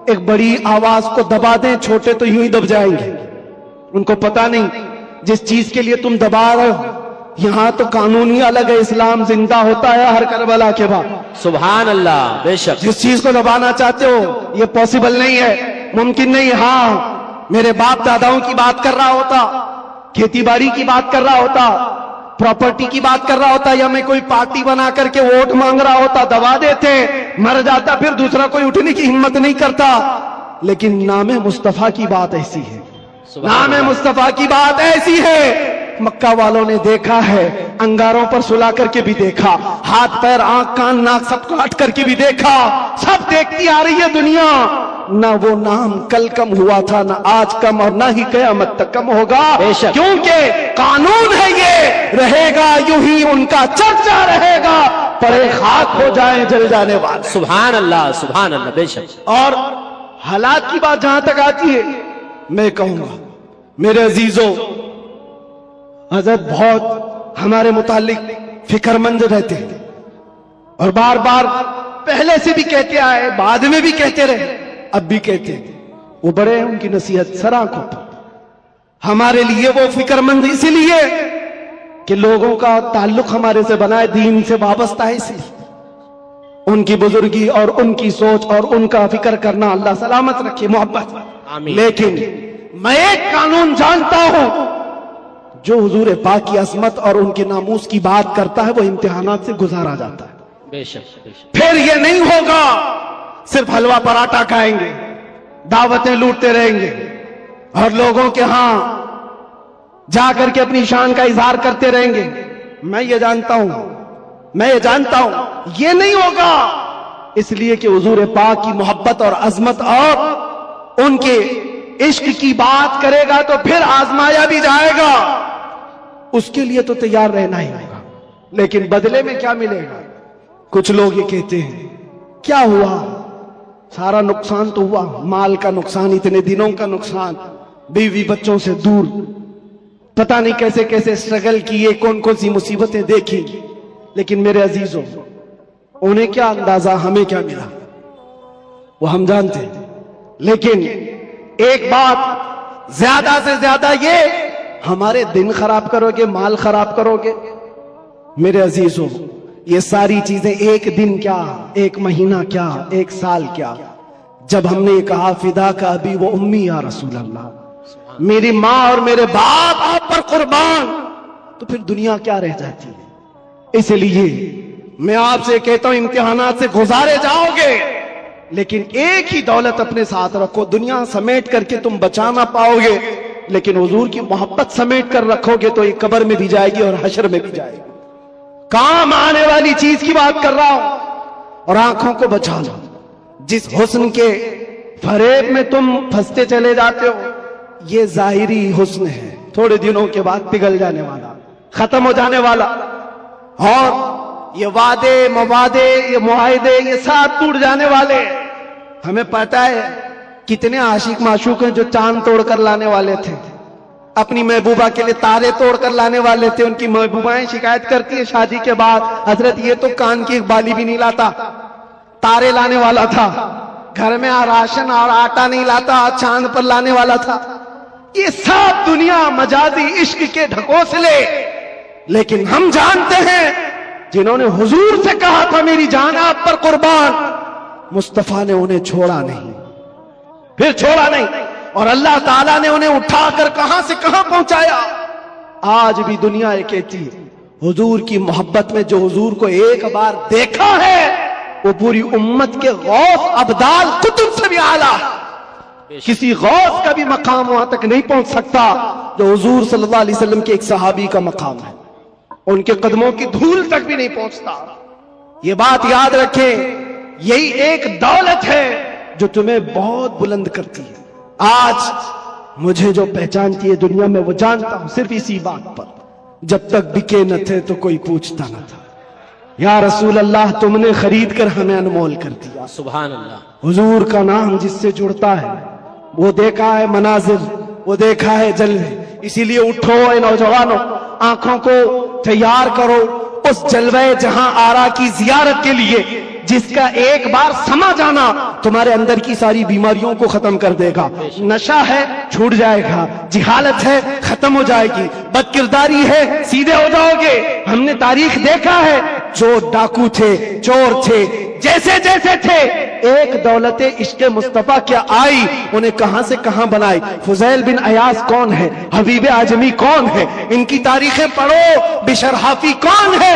ایک بڑی آواز کو دبا دیں، چھوٹے تو یوں ہی دب جائیں گے۔ ان کو پتا نہیں جس چیز کے لیے تم دبا رہے ہو، یہاں تو قانونی الگ ہے، اسلام زندہ ہوتا ہے ہر کربلا کے بعد۔ سبحان اللہ، بے شک جس چیز کو دبانا چاہتے ہو یہ پاسبل نہیں ہے، ممکن نہیں۔ ہاں میرے باپ داداؤں کی بات کر رہا ہوتا، کھیتی باڑی کی بات کر رہا ہوتا، پراپرٹی کی بات کر رہا ہوتا، یا میں کوئی پارٹی بنا کر کے ووٹ مانگ رہا ہوتا، دبا دیتے، مر جاتا، پھر دوسرا کوئی اٹھنے کی ہمت نہیں کرتا۔ لیکن نام مصطفیٰ کی بات ایسی ہے، سبحان نام اللہ۔ مصطفیٰ کی بات ایسی ہے، مکہ والوں نے دیکھا ہے، انگاروں پر سلا کر کے بھی دیکھا، ہاتھ پیر آنکھ کان ناک سب کاٹ کر کے بھی دیکھا، سب دیکھتی آ رہی ہے دنیا، نہ وہ نام کل کم ہوا تھا، نہ آج کم، اور نہ ہی قیامت تک کم ہوگا، بے شک۔ کیونکہ قانون ہے یہ، رہے گا یوں ہی ان کا چرچا رہے گا، پڑے خاک ہو جائیں جل جانے والے۔ سبحان اللہ سبحان اللہ، بے شک۔ اور حالات کی بات جہاں تک آتی ہے، میں کہوں گا میرے عزیزوں، حضرت بہت ہمارے متعلق فکر مند رہتے ہیں، اور بار بار پہلے سے بھی کہتے آئے، بعد میں بھی کہتے رہے، اب بھی کہتے ہیں، وہ بڑے ہیں، ان کی نصیحت سر آنکھوں پر۔ ہمارے لیے وہ فکر مند اس لیے کہ لوگوں کا تعلق ہمارے سے بنا ہے، دین سے وابستہ ہے، اس لیے ان کی بزرگی اور ان کی سوچ اور ان کا فکر کرنا اللہ سلامت رکھے، محبت۔ آمین۔ لیکن میں ایک قانون جانتا ہوں، جو حضور پاک کی عظمت اور ان کے ناموس کی بات کرتا ہے وہ امتحانات سے گزارا جاتا ہے۔ بے شک بے شک۔ پھر یہ نہیں ہوگا صرف حلوہ پراٹھا کھائیں گے، دعوتیں لوٹتے رہیں گے، اور لوگوں کے ہاں جا کر کے اپنی شان کا اظہار کرتے رہیں گے۔ میں یہ جانتا ہوں یہ نہیں ہوگا، اس لیے کہ حضور پاک کی محبت اور عظمت اور ان کے عشق کی بات کرے گا تو پھر آزمایا بھی جائے گا، اس کے لیے تو تیار رہنا ہی ہوگا، لیکن بدلے میں کیا ملے گا؟ کچھ لوگ یہ کہتے ہیں کیا ہوا، سارا نقصان تو ہوا، مال کا نقصان، اتنے دنوں کا نقصان، بیوی بچوں سے دور، پتہ نہیں کیسے کیسے اسٹرگل کیے، کون کون سی مصیبتیں دیکھی، لیکن میرے عزیزوں، انہیں کیا اندازہ، ہمیں کیا ملا وہ ہم جانتے ہیں۔ لیکن ایک بات زیادہ سے زیادہ یہ، ہمارے دن خراب کرو گے، مال خراب کرو گے، میرے عزیزوں، یہ ساری چیزیں ایک دن کیا، ایک مہینہ کیا، ایک سال کیا، جب ہم نے یہ کہا فدا کا ابی و امی یا رسول اللہ، میری ماں اور میرے باپ آپ پر قربان، تو پھر دنیا کیا رہ جاتی ہے۔ اس لیے میں آپ سے کہتا ہوں امتحانات سے گزارے جاؤ گے، لیکن ایک ہی دولت اپنے ساتھ رکھو، دنیا سمیٹ کر کے تم بچا نہ پاؤ گے، لیکن حضور کی محبت سمیٹ کر رکھو گے تو یہ قبر میں بھی جائے گی اور حشر میں بھی جائے گی۔ کام آنے والی چیز کی بات کر رہا ہوں، اور آنکھوں کو بچا لو۔ جس حسن کے فریب میں تم پھنستے چلے جاتے ہو، یہ ظاہری حسن ہے، تھوڑے دنوں کے بعد پگھل جانے والا، ختم ہو جانے والا، اور یہ وعدے موادے یہ معاہدے یہ سب ٹوٹ جانے والے۔ ہمیں پتہ ہے کتنے عاشق معشوق ہیں جو چاند توڑ کر لانے والے تھے، اپنی محبوبہ کے لیے تارے توڑ کر لانے والے تھے، ان کی محبوبائیں شکایت کرتی ہیں شادی کے بعد، حضرت یہ تو کان کی ایک بالی بھی نہیں لاتا، تارے لانے والا تھا، گھر میں راشن اور آٹا نہیں لاتا، چاند پر لانے والا تھا۔ یہ سب دنیا مجازی عشق کے ڈھکوسلے، لیکن ہم جانتے ہیں جنہوں نے حضور سے کہا تھا میری جان آپ پر قربان، مصطفیٰ نے انہیں چھوڑا نہیں، پھر چھوڑا نہیں، اور اللہ تعالیٰ نے انہیں اٹھا کر کہاں سے کہاں پہنچایا۔ آج بھی دنیا یہ کہتی ہے حضور کی محبت میں جو حضور کو ایک بار دیکھا ہے وہ پوری امت کے غوث ابدال قطب سے بھی اعلیٰ، کسی غوث کا بھی مقام وہاں تک نہیں پہنچ سکتا جو حضور صلی اللہ علیہ وسلم کے ایک صحابی کا مقام ہے، ان کے قدموں کی دھول تک بھی نہیں پہنچتا۔ یہ بات یاد رکھیں، یہی ایک دولت ہے جو تمہیں بہت بلند کرتی ہے۔ آج مجھے جو پہچانتی ہے دنیا میں وہ جانتا ہوں صرف اسی بات پر، جب تک بکے نہ تھے تو کوئی پوچھتا نہ تھا، یا رسول اللہ تم نے خرید کر ہمیں انمول کر دیا۔ سبحان اللہ۔ حضور کا نام جس سے جڑتا ہے وہ دیکھا ہے مناظر، وہ دیکھا ہے جلوے، اسی لیے اٹھو اے نوجوانوں، آنکھوں کو تیار کرو اس جلوے جہاں آرا کی زیارت کے لیے، جس کا ایک بار سما جانا تمہارے اندر کی ساری بیماریوں کو ختم کر دے گا۔ نشہ ہے چھوٹ جائے گا، جہالت ہے ختم ہو جائے گی، بد کرداری ہے سیدھے ہو جاؤ گے۔ ہم نے تاریخ دیکھا ہے، جو ڈاکو تھے، چور تھے، جیسے جیسے تھے، ایک دولت عشق مصطفیٰ کیا آئی، انہیں کہاں سے کہاں بنائی۔ فضیل بن عیاض کون ہے، حبیب اعجمی کون ہے، ان کی تاریخیں پڑھو، بشر حافی کون ہے،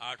8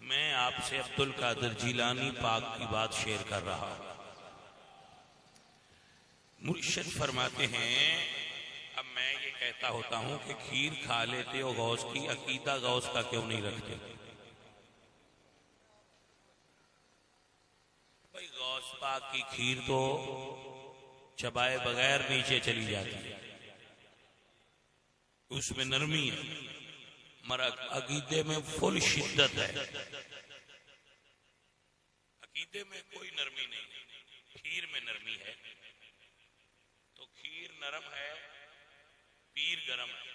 میں آپ سے عبد القادر جیلانی پاک کی بات شیئر کر رہا ہوں. مرشد فرماتے ہیں اب میں یہ کہتا ہوتا ہوں کہ کھیر کھا لیتے ہو غوث کی، عقیدہ غوث کا کیوں نہیں رکھتے؟ بھائی غوث پاک کی کھیر تو چبائے بغیر نیچے چلی جاتی ہے، اس میں نرمی ہے، مگر عقیدے میں فل شدت ہے. عقیدے میں کوئی نرمی نہیں، کھیر میں نرمی ہے. تو کھیر نرم ہے، پیر گرم ہے،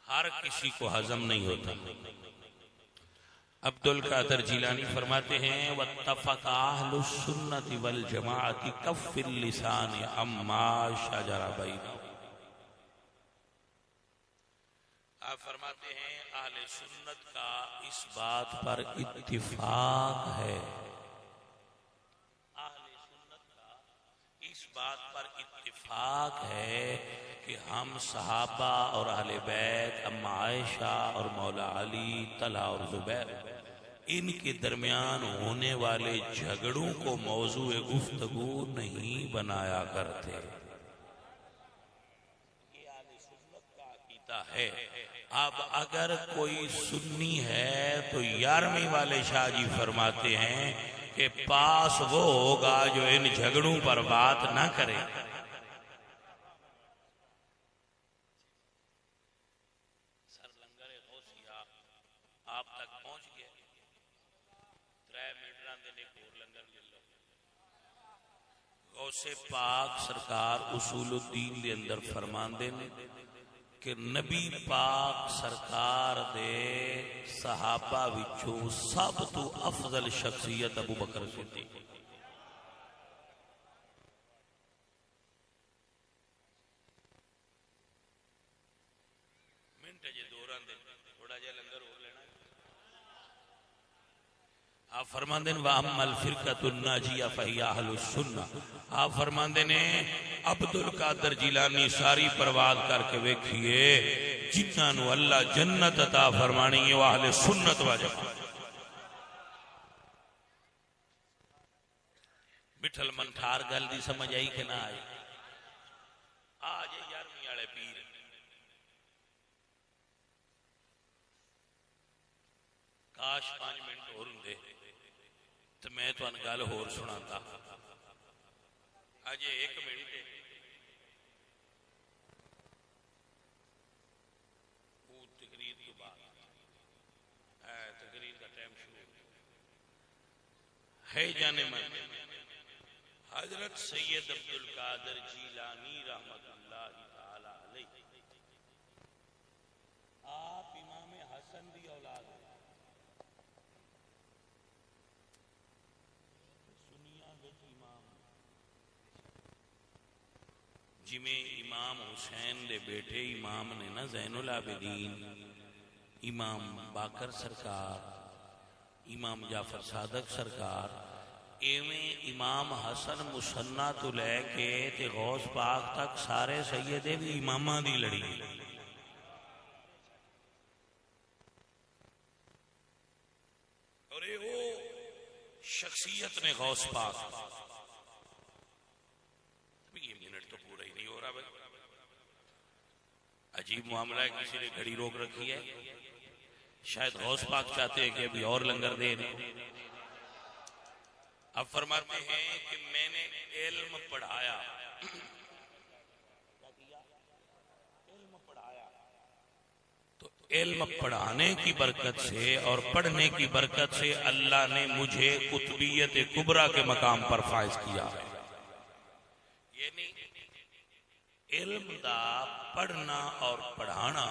ہر کسی کو ہضم نہیں ہوتا. عبد القادر جیلانی فرماتے ہیں واتفق اہل السنت والجماعت کف اللسان اما شجر بینہم. آپ فرماتے ہیں اہل سنت کا اس بات پر اتفاق ہے، اہل سنت کا اس بات پر اتفاق ہے کہ ہم صحابہ اور اہل بیت، اما عائشہ اور مولا علی، طلحہ اور زبیر، ان کے درمیان ہونے والے جھگڑوں کو موضوع گفتگو نہیں بنایا کرتے. یہ اہل سنت کا عقیدہ ہے. اب اگر کوئی سنی ہے تو 11ویں والے شاہ جی فرماتے ہیں کہ پاس وہ ہوگا جو ان جھگڑوں پر بات نہ کرے. سر لنگر غوثیہ آپ تک پہنچ گئے، 3 منٹ راندے نے اور لنگر لے لو. غوث پاک سرکار اصول الدین دے اندر فرماندے نے کہ نبی پاک سرکار دے صحابہ وچوں سب تو افضل شخصیت ابو بکر صدیق. منٹ جے دوراں دے تھوڑا جے لنگر ہو لینا. آپ فرماندے نے وَأَمَّا الْفِرْقَةُ النَّاجِيَةُ فَهِيَ أَهْلُ السُّنَّةِ. آپ فرماندے نے عبد القادر جیلانی ساری پرواز کر کے ویکھیے جنہاں نو اللہ جنت عطا فرمانی ہے وہ اہل سنت و جماعت. مٹھل منٹھار گل دی سمجھ آئی کہ نہ آئی؟ آج 11ویں والے پیر کاش 5 منٹ اور ہوندے تو میں تو گل ہور سناتا. اج 1 منٹ وہ تقریر کے بعد تقریر کا ٹائم شروع ہے. جانے من حضرت سید عبد القادر جیلانی رحمت اللہ تعالی علیہ، آپ امام حسن دی اولاد ہیں. جویں امام حسین دے بیٹے امام نے نا زین العابدین، امام باقر سرکار، امام جعفر صادق سرکار، ایویں امام حسن مصنع تو لے کے تے غوث پاک تک سارے سیدے بھی اماماں دی لڑی. اور وہ شخصیت نے غوث پاک. عجیب معاملہ ہے، کسی نے گھڑی روک رکھی ہے. شاید غوث پاک چاہتے ہیں کہ ابھی اور لنگر دے. اب فرماتے ہیں کہ میں نے علم پڑھایا، تو علم پڑھانے کی برکت سے اور پڑھنے کی برکت سے اللہ نے مجھے قطبیت کبریٰ کے مقام پر فائز کیا. یعنی علم دا پڑھنا اور پڑھانا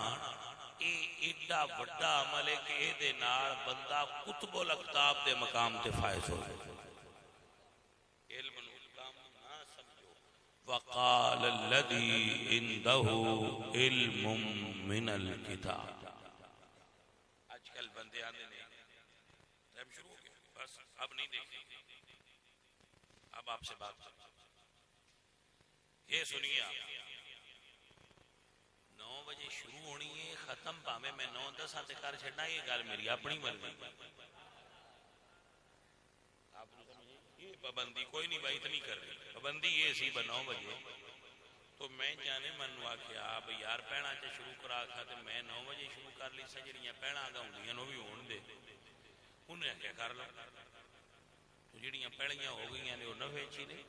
ایڈا وڈا عمل ہے کہ اے دے نال بندہ قطب الاقطاب دے مقام تے فائز ہو جائے. علم نو کم نہ سمجھو. وقال الذی عنده علم من الکتاب. آج کل بندے آنے نے ٹائم شروع ہو گیا، بس اب نہیں دیکھیں، اب آپ سے بات کریں. یہ سنیے آپ، 9 ਵਜੇ ਸ਼ੁਰੂ ਹੋਣੀ ਹੈ, ਖਤਮ ਭਾਵੇਂ ਮੈਂ 9-10 ਤੇ ਕਰ ਛੱਡਾਂ, ਇਹ ਗੱਲ ਮੇਰੀ ਆਪਣੀ ਮਰਜ਼ੀ। آپ یہ پابندی کوئی نہیں بھائی اتنی کر رہی، پابندی یہ سی 9 بجے تو میں جانے منو آخیا آپ یار پہنا چ شروع کرا کھا تو میں 9 بجے شروع کر لی سا، جڑیاں پہنا آگا ہوں بھی ہون دے، انہیں آخیا کر لو، تو جڑیاں پہلیاں ہو گئی نے وہ نفے چی نے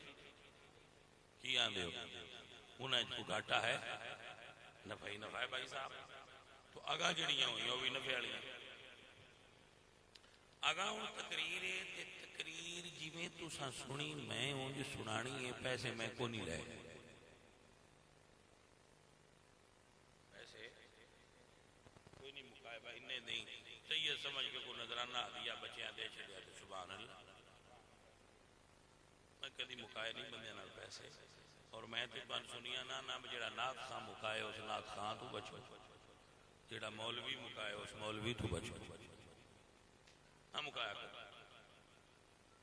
کی آدھے ہو، انہیں کو گھاٹا ہے، نفع ہی نفع ہے بھائی صاحب، تو اگاں جڑیاں ہوئی وہ بھی نفے والی اگاں ہوں تقریر ہے، تقریر جویں تساں سنی میں ہوں جو سنانی ہے، پیسے میں کو نہیں لے، پیسے کوئی نہیں مکائے بھائی انہیں نہیں، چاہیے سمجھ کے کوئی نظرانہ دیا بچیاں دے چھڑیا تو سبحان اللہ، میں کدی مکائے نہیں بندے نال پیسے، اور میں تو بن سنیا نہ جڑا نات خاں مکائے اس نات خاں تو بچو، جڑا مولوی مکائے اس مولوی تو بچو، نہ مکایا کرو،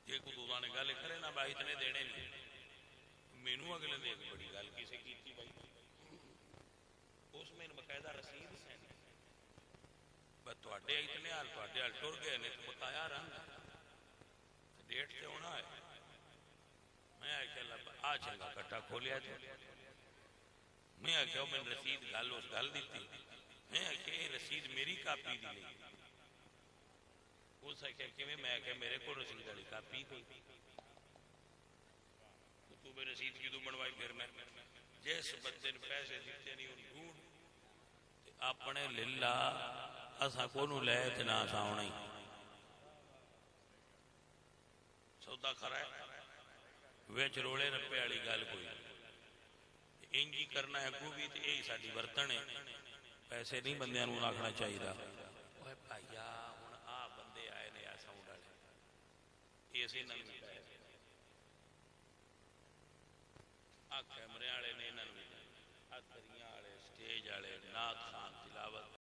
جے کو دودا نے گل کرے نہ بھائی اتنے دینے نہیں، مینو اگلے نے ایک بڑی گل کسی کی تھی بھائی، اس میں باقاعدہ رسید سے بس تواڈے اتنے حال تواڈے حال ٹر گئے نے تو بتایا رنگ ڈیٹ سے ہونا ہے، میں آخیا اللہ آ چنگا کٹا کھولیا تو میں آخیا میں رسید گل اس گل دیتی، میں آخیا یہ رسید میری کاپی دی نہیں، اس آخیا کہ میں آخیا میرے کو رسید والی کاپی کوئی، تو میں رسید کی تو بنوائی، پھر میں جس بندے نے پیسے دیتے نہیں ان ڈھونڈ اپنے للہ اسا کو نو لے تے نہ اسا ہونا ہی سودا کھرا ہے، وچ روڑے رپے والی گل کوئی انج ہی کرنا ہے کو بھی تے یہی ساری برتن ہے، پیسے نہیں بندیاں نوں آکھنا چاہیے، اوے بھائیا ہن آ بندے آئے نے آ ساؤنڈ والے اسی نال آ کیمرے والے نے انہاں نوں آ دریاں والے سٹیج والے نعت خان تلاوت